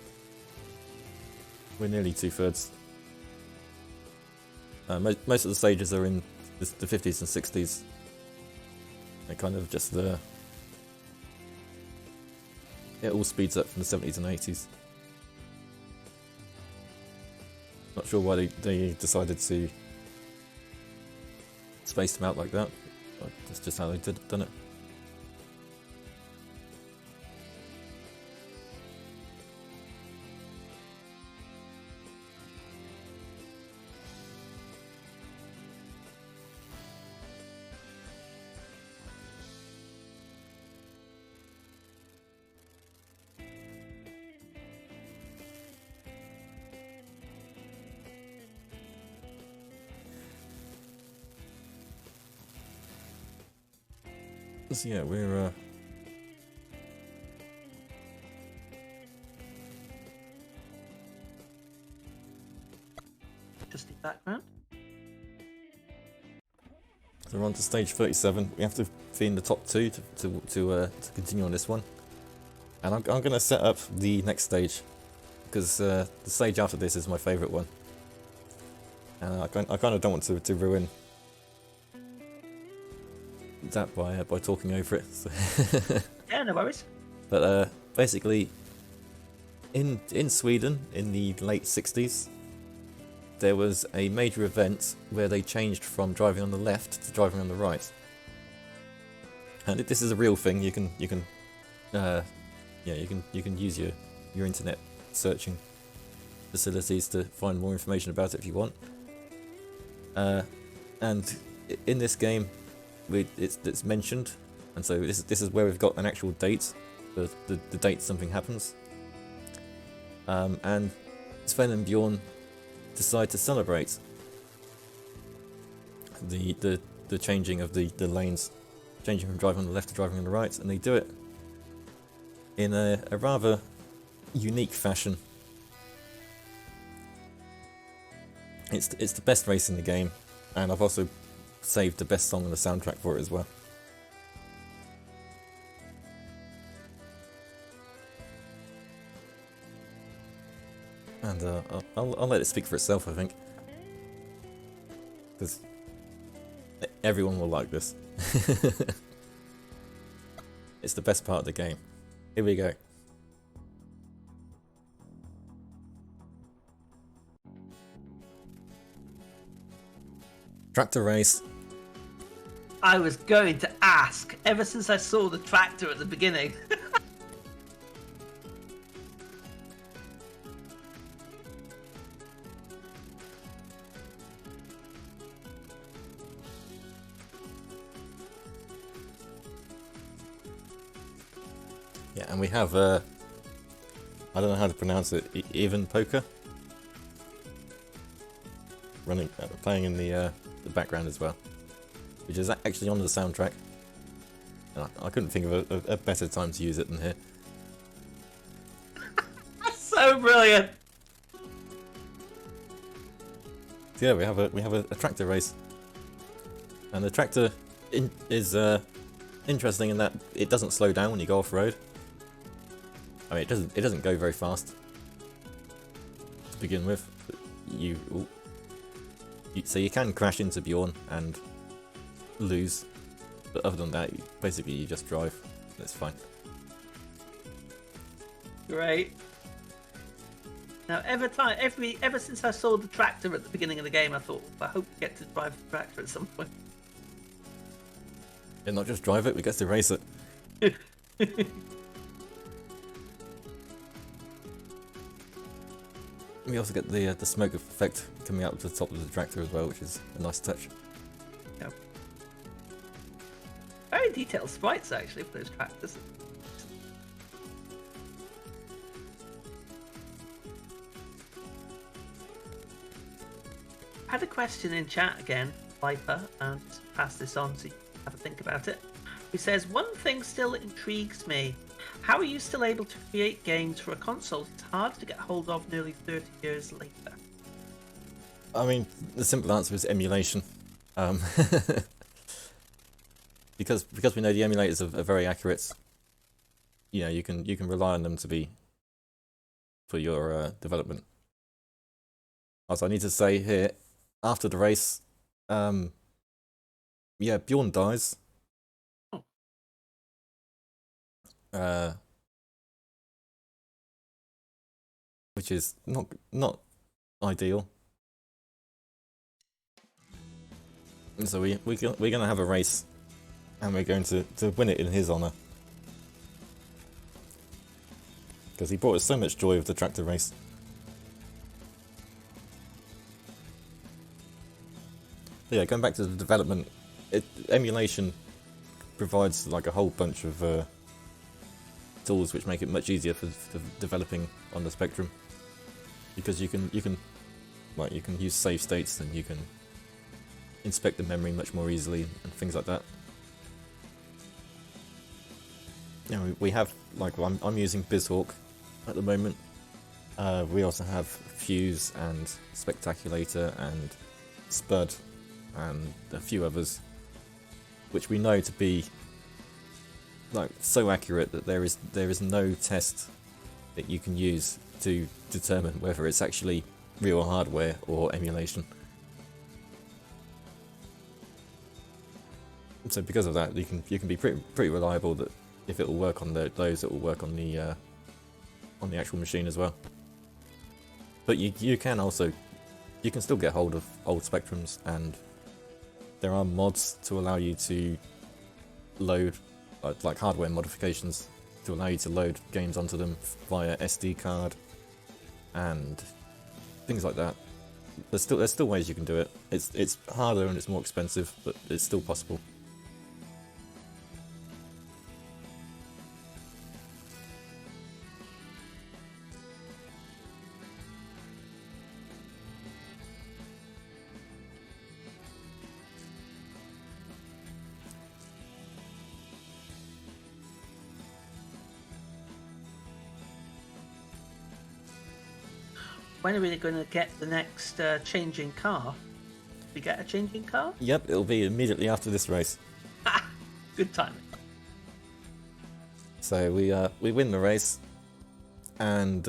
We're nearly 2/3. Most of the stages are in the 50s and 60s. They're kind of just the... It all speeds up from the 70s and 80s. Not sure why they decided to space them out like that. But that's just how they done it. So yeah, we're Just the background. so we're on to stage 37. We have to be in the top 2 to continue on this one. And I'm going to set up the next stage because the stage after this is my favourite one. And I kind of don't want to ruin that by talking over it. So Yeah, no worries. but basically, in Sweden in the late 60s, there was a major event where they changed from driving on the left to driving on the right. And this is a real thing. You can use your internet searching facilities to find more information about it if you want. And in this game, it's mentioned, and so this is where we've got an actual date, the date something happens. And Sven and Bjorn decide to celebrate the changing of the lanes, changing from driving on the left to driving on the right, and they do it in a rather unique fashion. It's the best race in the game, and I've also saved the best song on the soundtrack for it as well. And I'll let it speak for itself, I think, because everyone will like this. It's the best part of the game. Here we go. Tractor race. I was going to ask ever since I saw the tractor at the beginning. Yeah, and we have I don't know how to pronounce it. Even Poker running, playing in the background as well, which is actually on the soundtrack. And I couldn't think of a better time to use it than here. That's so brilliant. So yeah, we have a tractor race, and the tractor is interesting in that it doesn't slow down when you go off road. I mean, it doesn't go very fast to begin with. But so you can crash into Bjorn and lose, but other than that, basically you just drive. That's fine. Great. Now, ever since I saw the tractor at the beginning of the game, I thought, I hope we get to drive the tractor at some point. And not just drive it, we get to race it. We also get the smoke effect coming out of the top of the tractor as well, which is a nice touch. Yep. Very detailed sprites actually for those tractors. I had a question in chat again, Viper, and pass this on so you can have a think about it. He says, one thing still intrigues me. How are you still able to create games for a console it's hard to get hold of nearly 30 years later? I mean, the simple answer is emulation. Because we know the emulators are very accurate. You know, you can rely on them to be for your development. Also, I need to say here, after the race, yeah, Bjorn dies. Which is not ideal. And so we're gonna have a race, and we're going to win it in his honor, because he brought us so much joy with the tractor race. But yeah, going back to the development, emulation provides like a whole bunch of tools which make it much easier for developing on the Spectrum, because you can use save states, and you can inspect the memory much more easily and things like that. You know, we have, like, I'm using BizHawk at the moment. We also have Fuse and Spectaculator and Spud and a few others, which we know to be like so accurate that there is no test that you can use to determine whether it's actually real hardware or emulation. So because of that, you can be pretty reliable that if it will work on those, it will work on the actual machine as well. But you can still get hold of old Spectrums, and there are mods to allow you to load, like hardware modifications, to allow you to load games onto them via SD card and things like that. There's still ways you can do it. It's harder and it's more expensive, but it's still possible. When are we going to get the next changing car? We get a changing car? Yep, it'll be immediately after this race. Good timing. So we win the race, and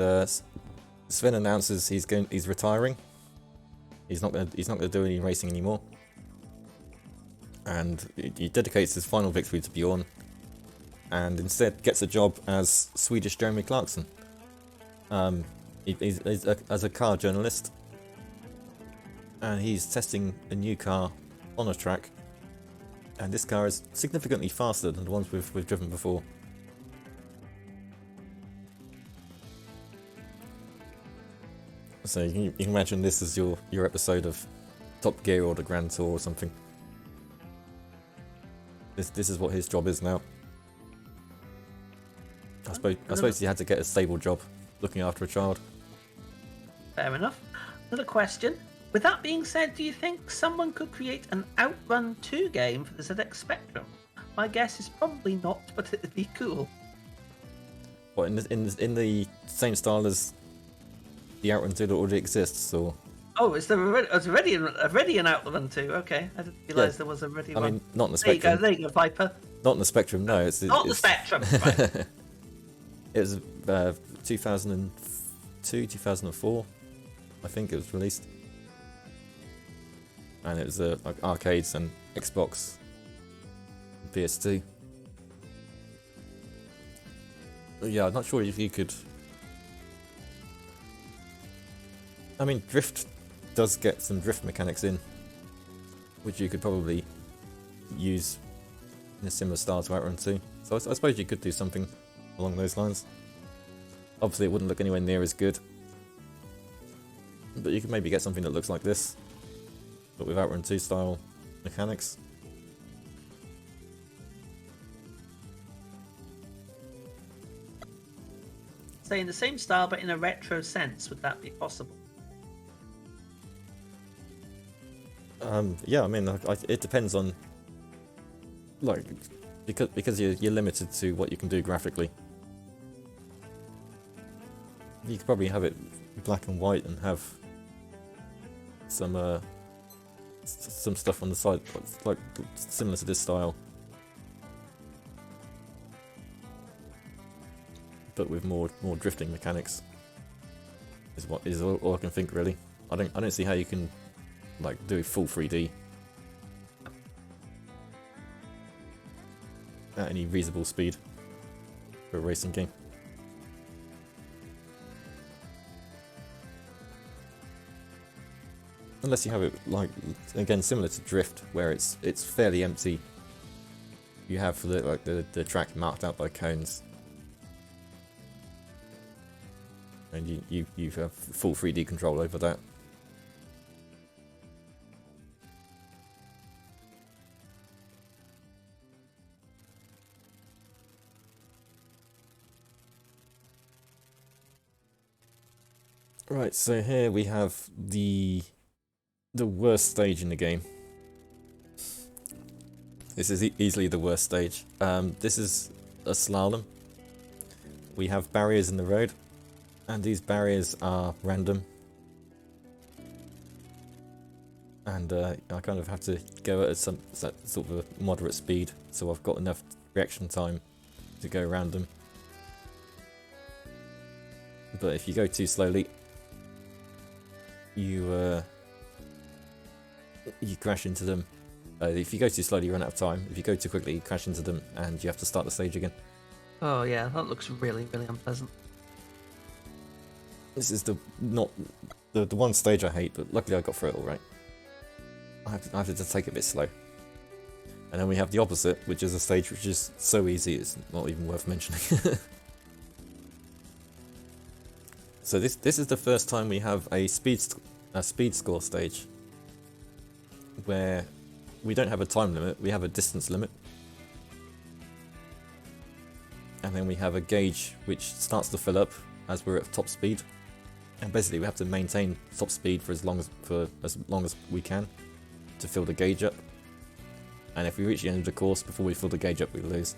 Sven announces he's retiring. He's not gonna do any racing anymore, and he dedicates his final victory to Bjorn, and instead gets a job as Swedish Jeremy Clarkson. He's as a car journalist, and he's testing a new car on a track, and this car is significantly faster than the ones we've driven before. So you can imagine this as your episode of Top Gear or the Grand Tour or something. This is what his job is now. I suppose he had to get a stable job looking after a child. Fair enough. Another question. With that being said, do you think someone could create an Outrun 2 game for the ZX Spectrum? My guess is probably not, but it'd be cool. What, in the same style as the Outrun 2 that already exists, or? Oh, is there already an Outrun 2? Okay, I didn't realise there was already one. I mean, not in the Spectrum. There you go, Viper. Not in the Spectrum, no. It's the Spectrum, right. It was 2002, 2004, I think it was released. And it was like arcades and Xbox, and PS2. But yeah, I'm not sure if you could. I mean, drift does get some drift mechanics in, which you could probably use in a similar style to Outrun 2. So I suppose you could do something along those lines. Obviously, it wouldn't look anywhere near as good. But you could maybe get something that looks like this, but with Outrun 2 style mechanics. Say in the same style, but in a retro sense, would that be possible? Yeah, I mean, it depends on, like, because you're limited to what you can do graphically. You could probably have it black and white and have some stuff on the side, like similar to this style, but with more drifting mechanics. Is all I can think, really. I don't see how you can like do full 3D at any reasonable speed for a racing game. Unless you have it, like, again, similar to Drift, where it's fairly empty. You have the track marked out by cones, and you have full 3D control over that. Right, so here we have the worst stage in the game. This is easily the worst stage. This is a slalom. We have barriers in the road, and these barriers are random. And I kind of have to go at some sort of a moderate speed, so I've got enough reaction time to go around them. But if you go too slowly, you crash into them. If you go too slowly, you run out of time. If you go too quickly, you crash into them, and you have to start the stage again. Oh yeah, that looks really, really unpleasant. This is the one stage I hate, but luckily I got through it all right. I have to just take it a bit slow. And then we have the opposite, which is a stage which is so easy it's not even worth mentioning. So this is the first time we have a speed score stage, where we don't have a time limit, we have a distance limit. And then we have a gauge which starts to fill up as we're at top speed. And basically we have to maintain top speed for as long as we can to fill the gauge up. And if we reach the end of the course before we fill the gauge up, we lose.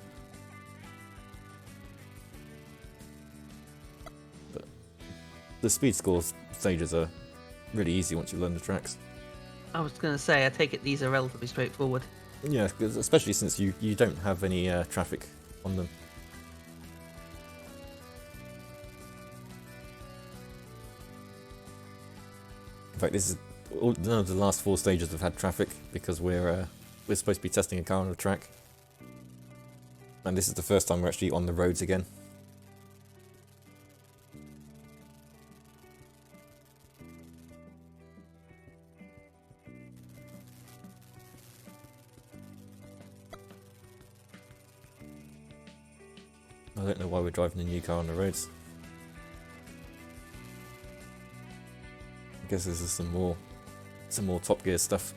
But the speed score stages are really easy once you learn the tracks. I was going to say, I take it these are relatively straightforward. Yeah, especially since you don't have any traffic on them. In fact, none of the last 4 stages have had traffic because we're supposed to be testing a car on a track, and this is the first time we're actually on the roads again. I don't know why we're driving a new car on the roads. I guess this is some more Top Gear stuff.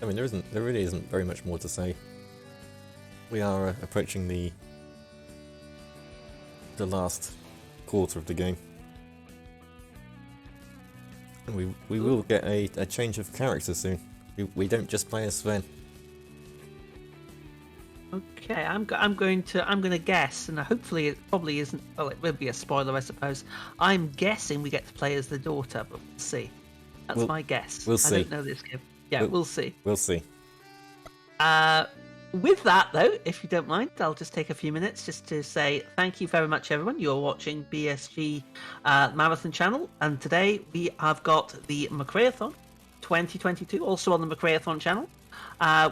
I mean, there really isn't very much more to say. We are approaching the last quarter of the game, and we will get a change of character soon. We don't just play as Sven. Okay, I'm going to guess, and hopefully it probably isn't. Well, it will be a spoiler, I suppose. I'm guessing we get to play as the daughter, but we'll see. That's my guess. We'll see. I don't know this game. Yeah, we'll see. We'll see. With that, though, if you don't mind, I'll just take a few minutes just to say thank you very much, everyone. You're watching BSG Marathon channel, and today we have got the McRaeathon 2022, also on the McRaeathon channel.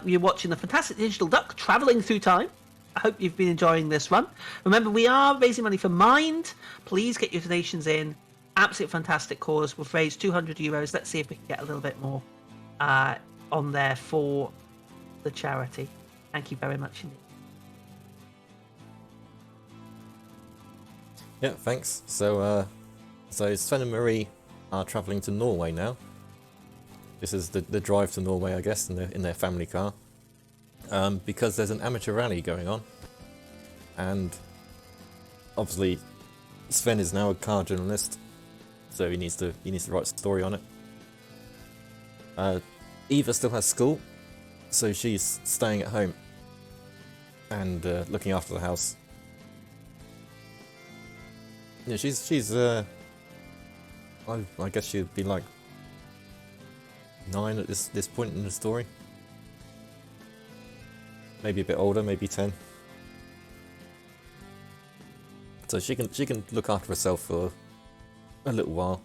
You're watching the fantastic Digital Duck traveling through time. I hope you've been enjoying this run. Remember, we are raising money for Mind. Please get your donations in. Absolute fantastic cause. We've raised €200. Let's see if we can get a little bit more on there for the charity. Thank you very much indeed. Yeah, thanks. So Sven and Marie are travelling to Norway now. This is the drive to Norway, I guess, in their family car. Because there's an amateur rally going on. And obviously Sven is now a car journalist, so he needs to write a story on it. Eva still has school, so she's staying at home and looking after the house. Yeah, she's I guess she'd be like 9 at this point in the story. Maybe a bit older, maybe 10. So she can look after herself for a little while.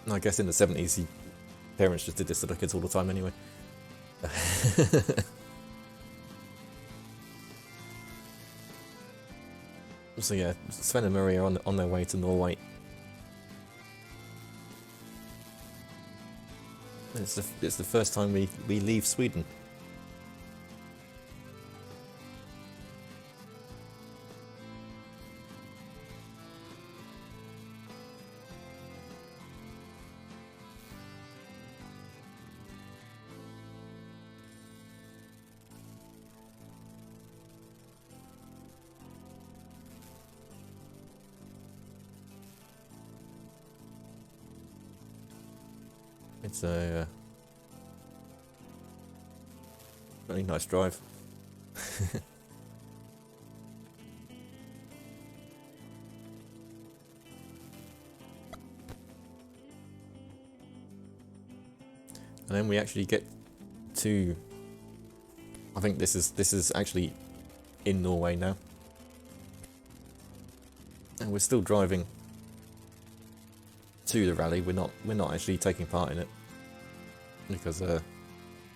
And I guess in the 70s, parents just did this to their kids all the time anyway. So yeah, Sven and Marie are on their way to Norway. It's the first time we leave Sweden. It's a really nice drive. And then we actually get to, I think this is actually in Norway now. And we're still driving to the rally. We're not actually taking part in it because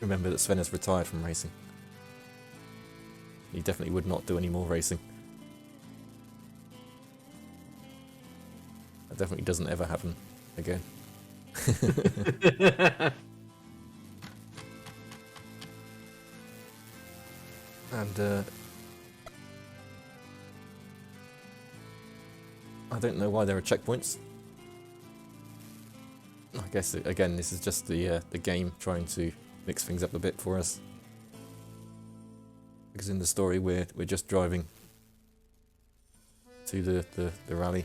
remember that Sven has retired from racing. He definitely would not do any more racing. That definitely doesn't ever happen again. And I don't know why there are checkpoints. I guess again this is just the game trying to mix things up a bit for us. Because in the story we're just driving to the rally.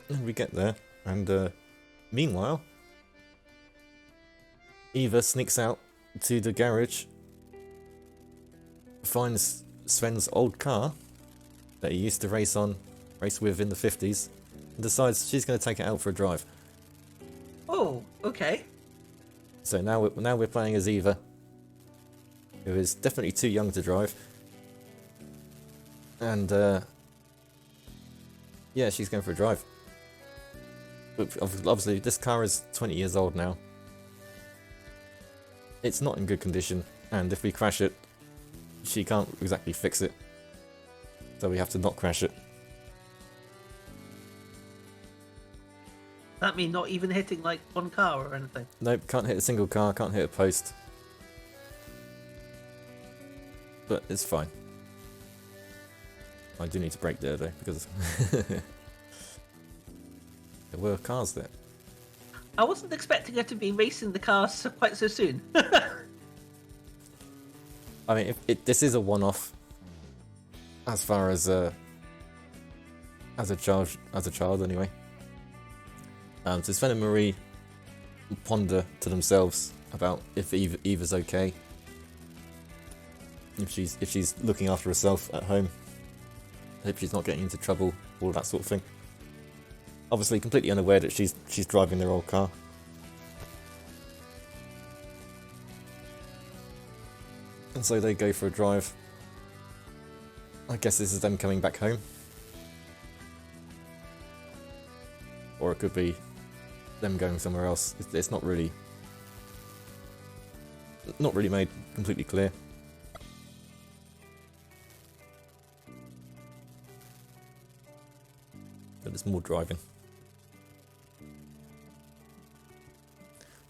And we get there, and meanwhile Eva sneaks out to the garage, finds Sven's old car that he used to race with in the 50s, and decides she's going to take it out for a drive. Oh, okay. So now we're playing as Eva, who is definitely too young to drive, and yeah, she's going for a drive. But obviously, this car is 20 years old now. It's not in good condition, and if we crash it, she can't exactly fix it. So we have to not crash it. That mean not even hitting like one car or anything? Nope, can't hit a single car, can't hit a post. But it's fine. I do need to brake there though, because there were cars there. I wasn't expecting her to be racing the cars quite so soon. I mean, this is a one-off, as far as a child anyway. So Sven and Marie ponder to themselves about if Eva's okay, if she's looking after herself at home, if she's not getting into trouble, all that sort of thing. Obviously, completely unaware that she's driving their old car. And so they go for a drive. I guess this is them coming back home. Or it could be them going somewhere else. It's not really made completely clear. But it's more driving.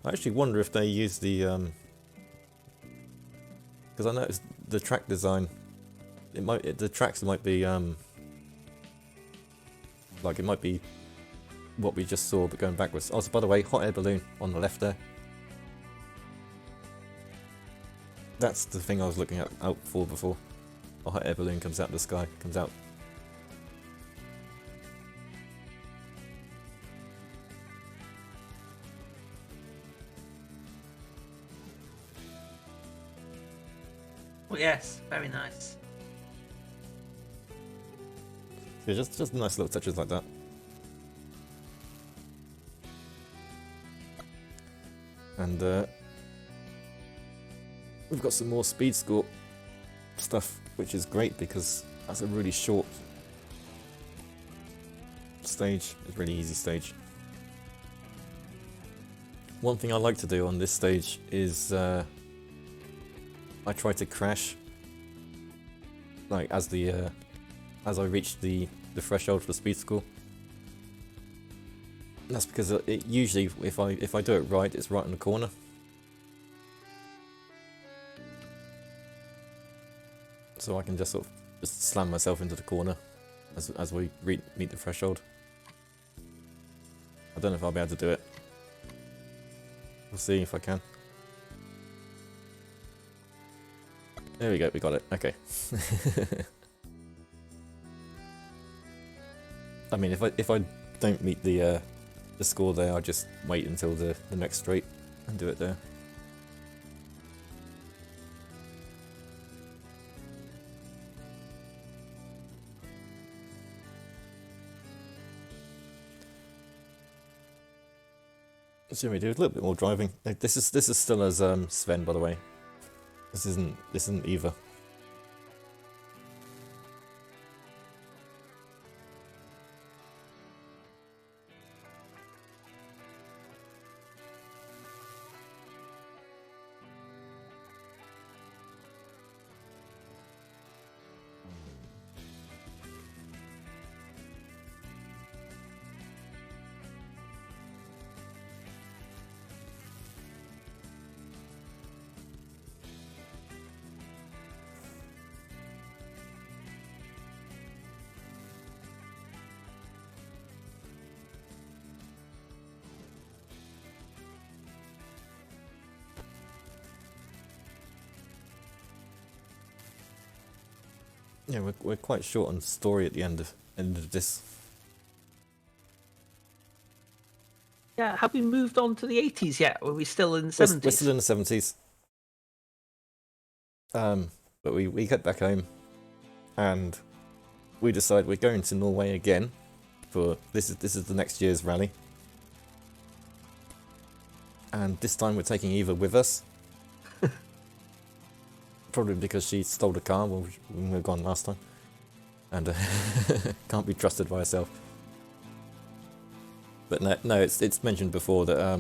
I actually wonder if they use the because I noticed the track design. The tracks might be like it might be what we just saw, but going backwards. Also, by the way, hot air balloon on the left there. That's the thing I was looking out for before. A hot air balloon comes out of the sky, comes out. Oh yes, very nice. Yeah, just nice little touches like that. And we've got some more speed score stuff, which is great because that's a really short stage. It's a really easy stage. One thing I like to do on this stage is I try to crash like as I reach the threshold for speed score. And that's because it usually, if I do it right, it's right in the corner. So I can just sort of just slam myself into the corner as we meet the threshold. I don't know if I'll be able to do it. We'll see if I can. There we go, we got it. Okay. I mean, if I don't meet the score there, I'll just wait until the next straight and do it there. So we do a little bit more driving. This is still as Sven, by the way. This isn't Eva. Yeah, we're quite short on story at the end of this. Yeah, have we moved on to the 80s yet? Or are we still in the 70s? We're still in the 70s. But we get back home and we decide we're going to Norway again for this is the next year's rally. And this time we're taking Eva with us. Probably because she stole the car when we were gone last time. And can't be trusted by herself. But no, it's mentioned before that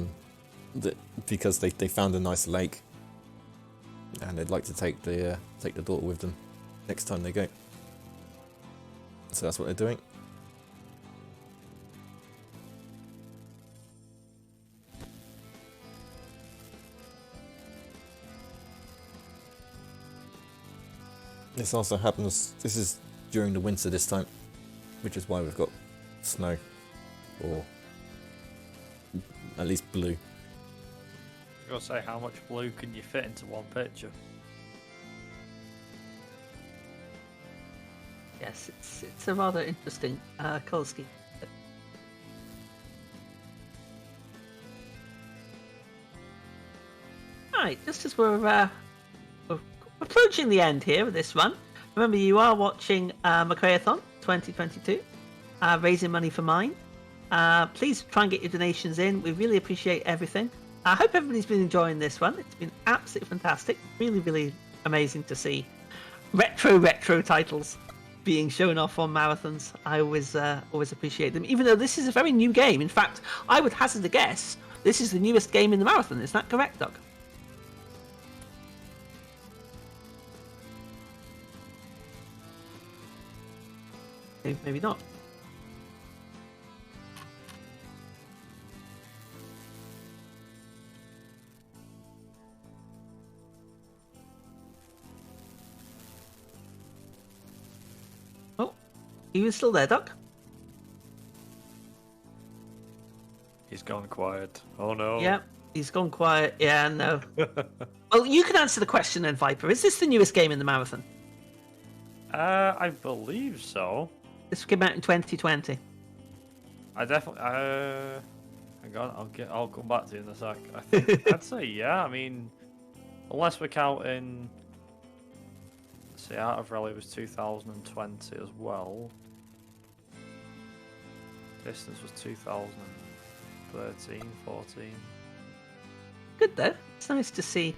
that because they found a nice lake and they'd like to take the daughter with them next time they go. So that's what they're doing. This also happens, this is during the winter this time, which is why we've got snow, or at least blue. I gotta say, how much blue can you fit into one picture? Yes, it's a rather interesting colour scheme. Right, just as we're approaching the end here of this run, remember you are watching McRaeathon 2022, raising money for mine. Please try and get your donations in. We really appreciate everything. I hope everybody's been enjoying this one. It's been absolutely fantastic. Really, really amazing to see retro titles being shown off on marathons. I always appreciate them, even though this is a very new game. In fact, I would hazard a guess this is the newest game in the marathon. Is that correct, Doug? Maybe not. Oh, he was still there, Doc. He's gone quiet. Oh no. Yeah, he's gone quiet. Yeah, no. Well, you can answer the question then, Viper. Is this the newest game in the marathon? I believe so. This came out in 2020. I definitely. Hang on, I'll come back to you in a sec. I think I'd say yeah. I mean, unless we're counting. See, Art of Rally was 2020 as well. Distance was 2013, 14. Good though. It's nice to see.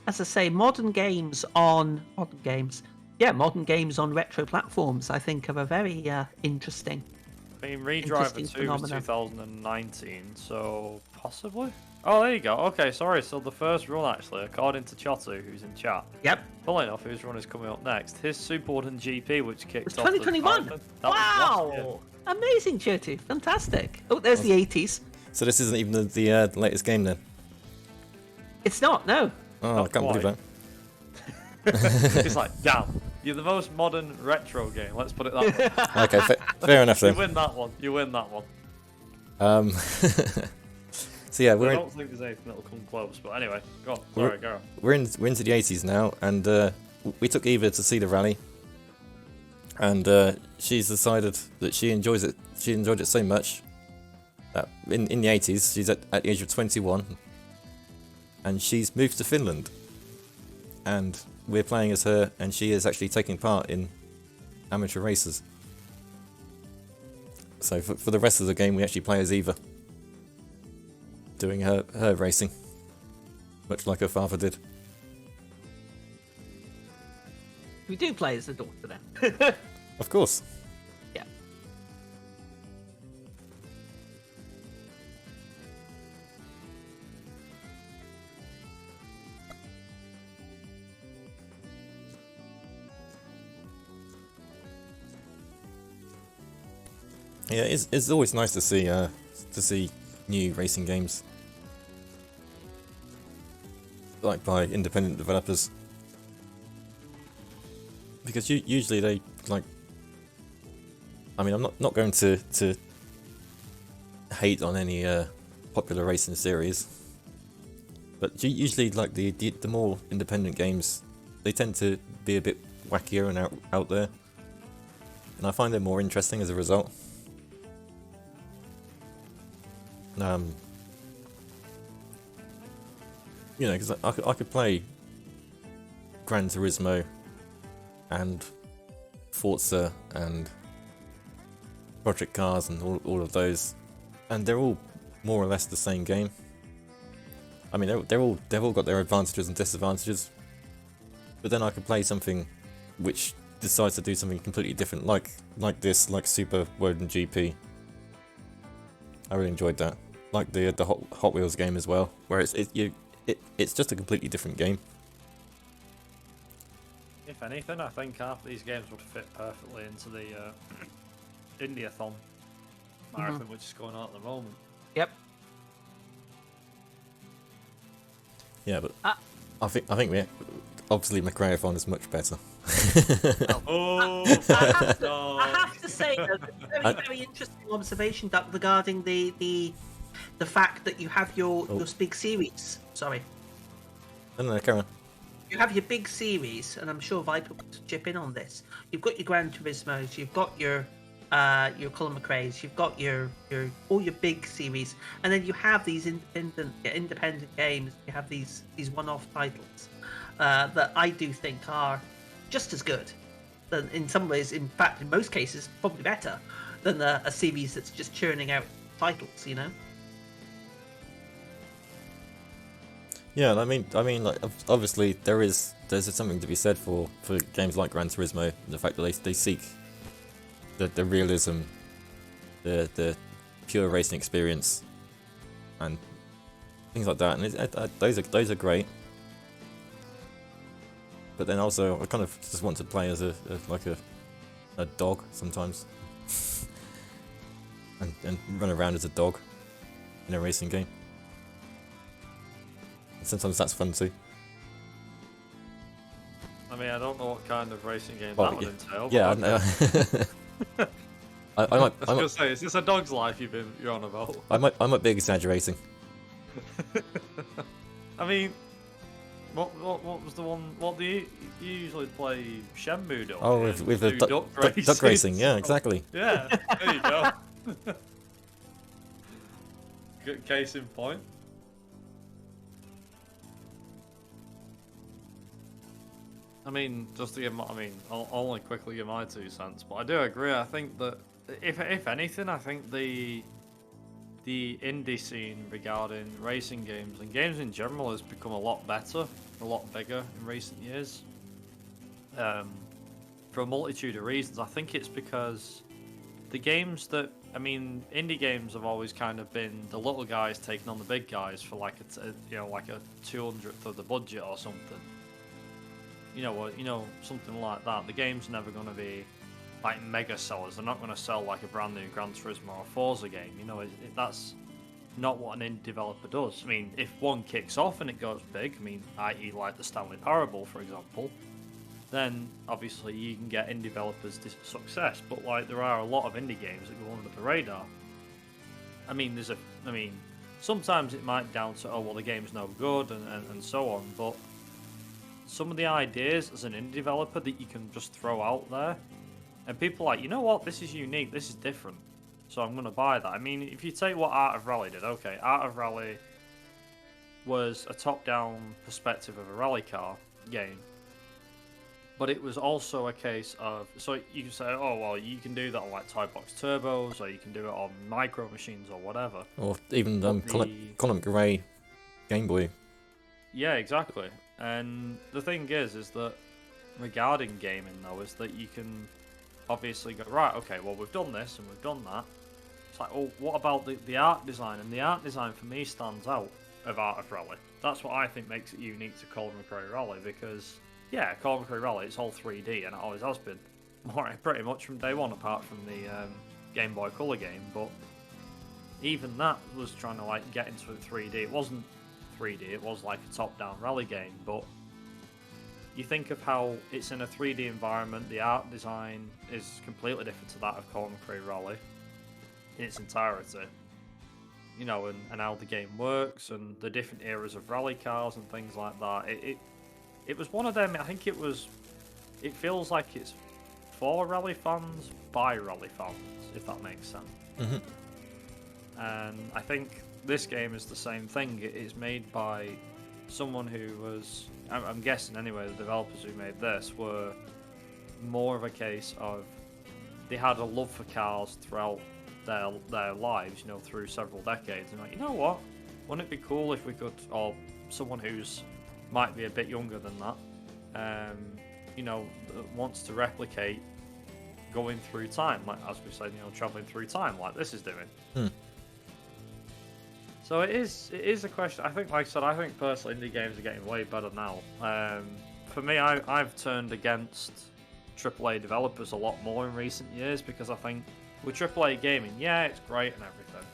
As I say, modern games on retro platforms, I think, are a very interesting. I mean, Redriver 2 phenomena. was 2019, so possibly? Oh, there you go. Okay, sorry. So the first run, actually, according to Chotu, who's in chat. Yep. Funnily enough, whose run is coming up next? His Superwarden GP, which kicked It's off the 2021. marathon. That was last year. Wow! Amazing, Chotu. Fantastic. Oh, there's the 80s. So this isn't even the latest game then? It's not, no. Oh, Not I can't believe quite. that. It's like, damn, you're the most modern retro game. Let's put it that way. Okay, fair enough You then. win that one. You win that one. So yeah, I we're don't think there's anything that'll come close. But anyway, go on. Sorry, go on. we're into the 80s now, and we took Eva to see the rally, and she's decided that she enjoys it. She enjoyed it so much that in the 80s, she's at the age of 21, and she's moved to Finland, and we're playing as her, and she is actually taking part in amateur races. So for the rest of the game, we actually play as Eva, doing her racing, much like her father did. We do play as the daughter then. Of course. Yeah. Yeah, it's always nice to see new racing games, like by independent developers, because usually they like. I mean, I'm not going to hate on any popular racing series, but usually like the more independent games, they tend to be a bit wackier and out there, and I find them more interesting as a result. You know, because I could play Gran Turismo and Forza and Project Cars and all of those, and they're all more or less the same game. I mean, they've all got their advantages and disadvantages, but then I could play something which decides to do something completely different, like Super Woden GP. I really enjoyed that. Like the Hot Wheels game as well, where it's just a completely different game. If anything, I think half these games would fit perfectly into the Indiathon marathon, which is going on at the moment. Yep. Yeah, but I think we obviously McRaeathon is much better. Oh, I have to say, though, very, very interesting observation, Duck, regarding the fact that you have your big series. Sorry. No, carry on. You have your big series, and I'm sure Viper will chip in on this. You've got your Gran Turismos, you've got your Colin McRae's, you've got your all your big series, and then you have these independent games. You have these one-off titles that I do think are just as good, than in some ways, in fact, in most cases, probably better than a series that's just churning out titles. You know. Yeah, I mean, like obviously there's something to be said for games like Gran Turismo, the fact that they seek the realism, the pure racing experience, and things like that, and those are great. But then also, I kind of just want to play as a dog sometimes, and run around as a dog in a racing game. And sometimes that's fun too. I mean, I don't know what kind of racing game Oh, that would entail. But Yeah, okay. I I was gonna say, is this a dog's life you're on about? I might be exaggerating. I mean, what was the one? What do you usually play Shenmue? Don't Oh, you? with Do the duck racing, yeah, exactly. Yeah, there you go. Good case in point. I mean, just to give I'll only quickly give my 2 cents, but I do agree. I think that if anything, I think the indie scene regarding racing games and games in general has become a lot better, a lot bigger in recent years. For a multitude of reasons. I think it's because the games that indie games have always kind of been the little guys taking on the big guys for like a 200th of the budget or something. Something like that. The game's never going to be like mega sellers. They're not going to sell like a brand new Gran Turismo or Forza game. That's not what an indie developer does. I mean, if one kicks off and it goes big, i.e. like the Stanley Parable, for example, then obviously you can get indie developers to success. But like there are a lot of indie games that go under the radar. Sometimes it might be down to, oh well, the game's no good and so on, but some of the ideas as an indie developer that you can just throw out there, and people are like, you know what, this is unique, this is different, so I'm going to buy that. I mean, if you take what Art of Rally did, okay, Art of Rally was a top-down perspective of a rally car game, but it was also a case of, so you can say, oh well, you can do that on like Toy Box Turbos, or you can do it on micro machines or whatever. Or even Colin McRae Game Boy. Yeah, exactly. And the thing is that regarding gaming though, is that you can obviously go, right, okay, well we've done this and we've done that. It's like, oh, what about the art design? And the art design for me stands out of Art of Rally. That's what I think makes it unique to Colin McRae Rally, because yeah, Colin McRae Rally, it's all 3D and it always has been, pretty much from day one, apart from the Game Boy Color game. But even that was trying to like get into 3D. It wasn't 3D, it was like a top-down rally game, but you think of how it's in a 3D environment, the art design is completely different to that of Colin McRae Rally in its entirety. And how the game works and the different eras of rally cars and things like that. It was one of them. I think it feels like it's for rally fans by rally fans, if that makes sense. Mm-hmm. And I think this game is the same thing. It's made by someone who was, I'm guessing anyway, the developers who made this were more of a case of they had a love for cars throughout their lives, through several decades. And like, you know what? Wouldn't it be cool if we could, or someone who's might be a bit younger than that, wants to replicate going through time, like as we said, traveling through time, like this is doing. So it is a question. I think, like I said, I think personally indie games are getting way better now. For me, I've turned against AAA developers a lot more in recent years, because I think with AAA gaming, yeah, it's great and everything.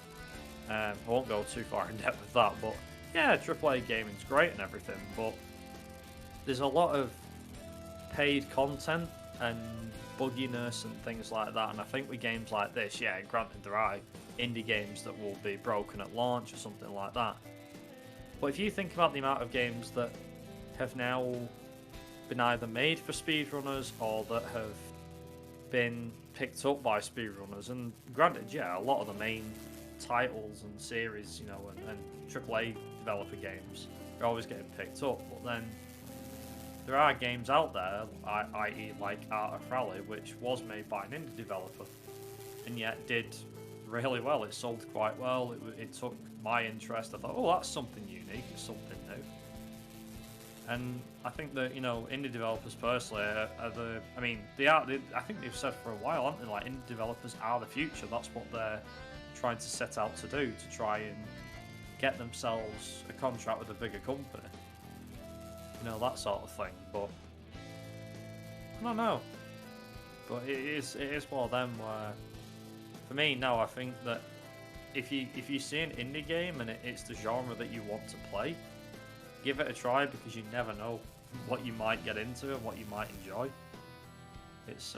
I won't go too far in depth with that, but yeah, AAA gaming's great and everything, but there's a lot of paid content and bugginess and things like that, and I think with games like this, yeah, granted there are indie games that will be broken at launch or something like that, but if you think about the amount of games that have now been either made for speedrunners or that have been picked up by speedrunners, and granted, yeah, a lot of the main titles and series, and AAA developer games are always getting picked up, but then there are games out there, i.e. like Art of Rally, which was made by an indie developer, and yet did really well. It sold quite well, it took my interest. I thought, oh, that's something unique, it's something new. And I think that, you know, indie developers personally are the. I mean, I think they've said for a while, haven't they? Like, indie developers are the future. That's what they're trying to set out to do, to try and get themselves a contract with a bigger company. You know, that sort of thing. But I don't know. But it is one of them where, for me now, I think that if you see an indie game and it's the genre that you want to play, give it a try, because you never know what you might get into and what you might enjoy. It's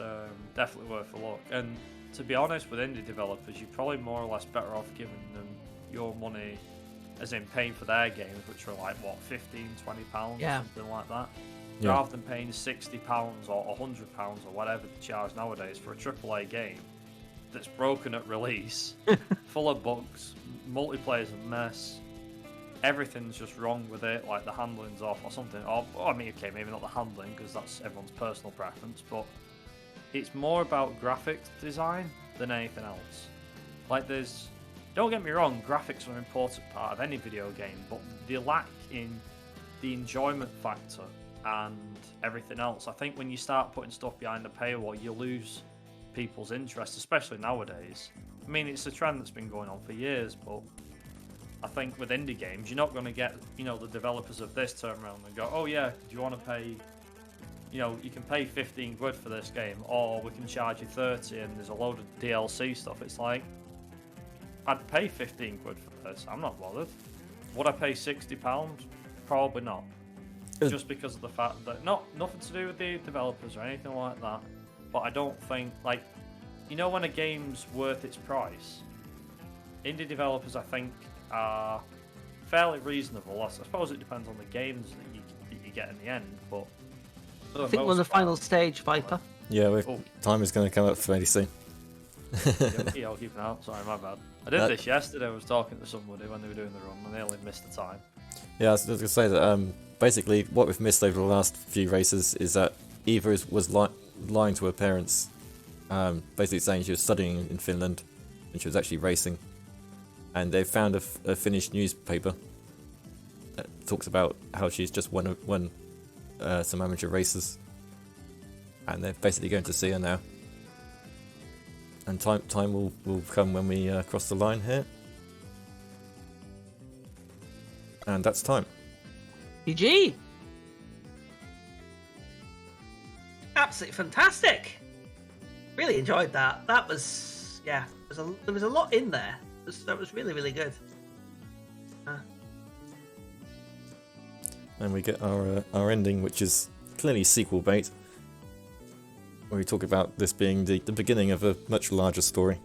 definitely worth a look. And to be honest, with indie developers, you're probably more or less better off giving them your money, as in paying for their games, which are like, what, £15, £20, Yeah. something like that, Yeah. rather than paying £60 or £100 or whatever they charge nowadays for a AAA game that's broken at release, full of bugs, multiplayer's a mess, everything's just wrong with it, like the handling's off or something. Or I mean, okay, maybe not the handling, because that's everyone's personal preference, but it's more about graphics design than anything else. Like, don't get me wrong, graphics are an important part of any video game, but they lack in the enjoyment factor and everything else. I think when you start putting stuff behind the paywall, you lose people's interest, especially nowadays. I mean, it's a trend that's been going on for years, but I think with indie games, you're not going to get, you know, the developers of this turn around and go, oh yeah, do you want to pay, you know, you can pay 15 quid for this game, or we can charge you 30 and there's a load of DLC stuff. It's like, I'd pay 15 quid for this, I'm not bothered. Would I pay £60? Probably not. Just because of the fact that, nothing to do with the developers or anything like that, but I don't think, like, you know, when a game's worth its price, indie developers, I think, are fairly reasonable. I suppose it depends on the games that you get in the end, but I think we're on the final stage, Viper. Yeah, time is going to come up fairly soon. Yeah, I'll keep an eye out. Sorry, my bad. I did this yesterday. I was talking to somebody when they were doing the run, and they only missed the time. Yeah, I was going to say that basically what we've missed over the last few races is that Eva was lying to her parents, basically saying she was studying in Finland and she was actually racing. And they found a Finnish newspaper that talks about how she's just won some amateur races, and they're basically going to see her now. And time will come when we cross the line here, and that's time. GG. Absolutely fantastic. Really enjoyed that. That was, yeah, there was a lot in there. That was really, really good. And we get our ending, which is clearly sequel bait, where we talk about this being the beginning of a much larger story.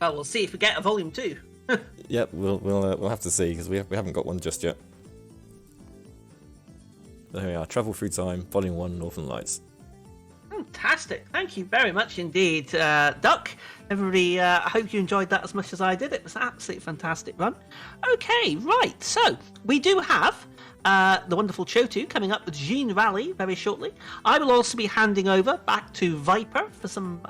Well, we'll see if we get a volume 2. Yep, we'll have to see, because we haven't got one just yet. There we are, Travel Through Time, Volume 1, Northern Lights. Fantastic. Thank you very much indeed, Duck. Everybody, I hope you enjoyed that as much as I did. It was an absolutely fantastic run. Okay, right. So, we do have the wonderful Chotu coming up with Gene Rally very shortly. I will also be handing over back to Viper for some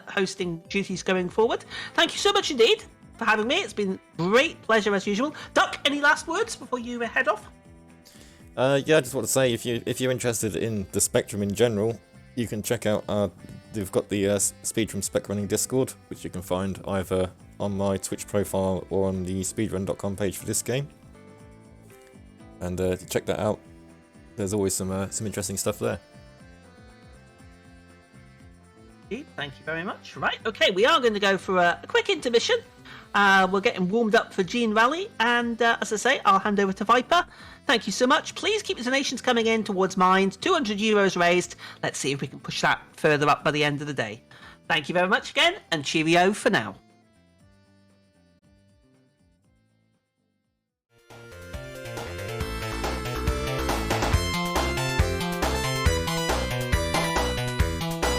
hosting duties going forward. Thank you so much indeed for having me. It's been great pleasure as usual. Duck, any last words before you head off? Yeah, I just want to say, if you're interested in the Spectrum in general, you can check out they've got the Speed from Spec Running Discord, which you can find either on my Twitch profile or on the speedrun.com page for this game. And check that out. There's always some interesting stuff there. Thank you very much. Right, okay, we are going to go for a quick intermission. We're getting warmed up for Gene Rally, and as I say, I'll hand over to Viper. Thank you so much. Please keep the donations coming in towards Mind. €200 raised. Let's see if we can push that further up by the end of the day. Thank you very much again, and cheerio for now.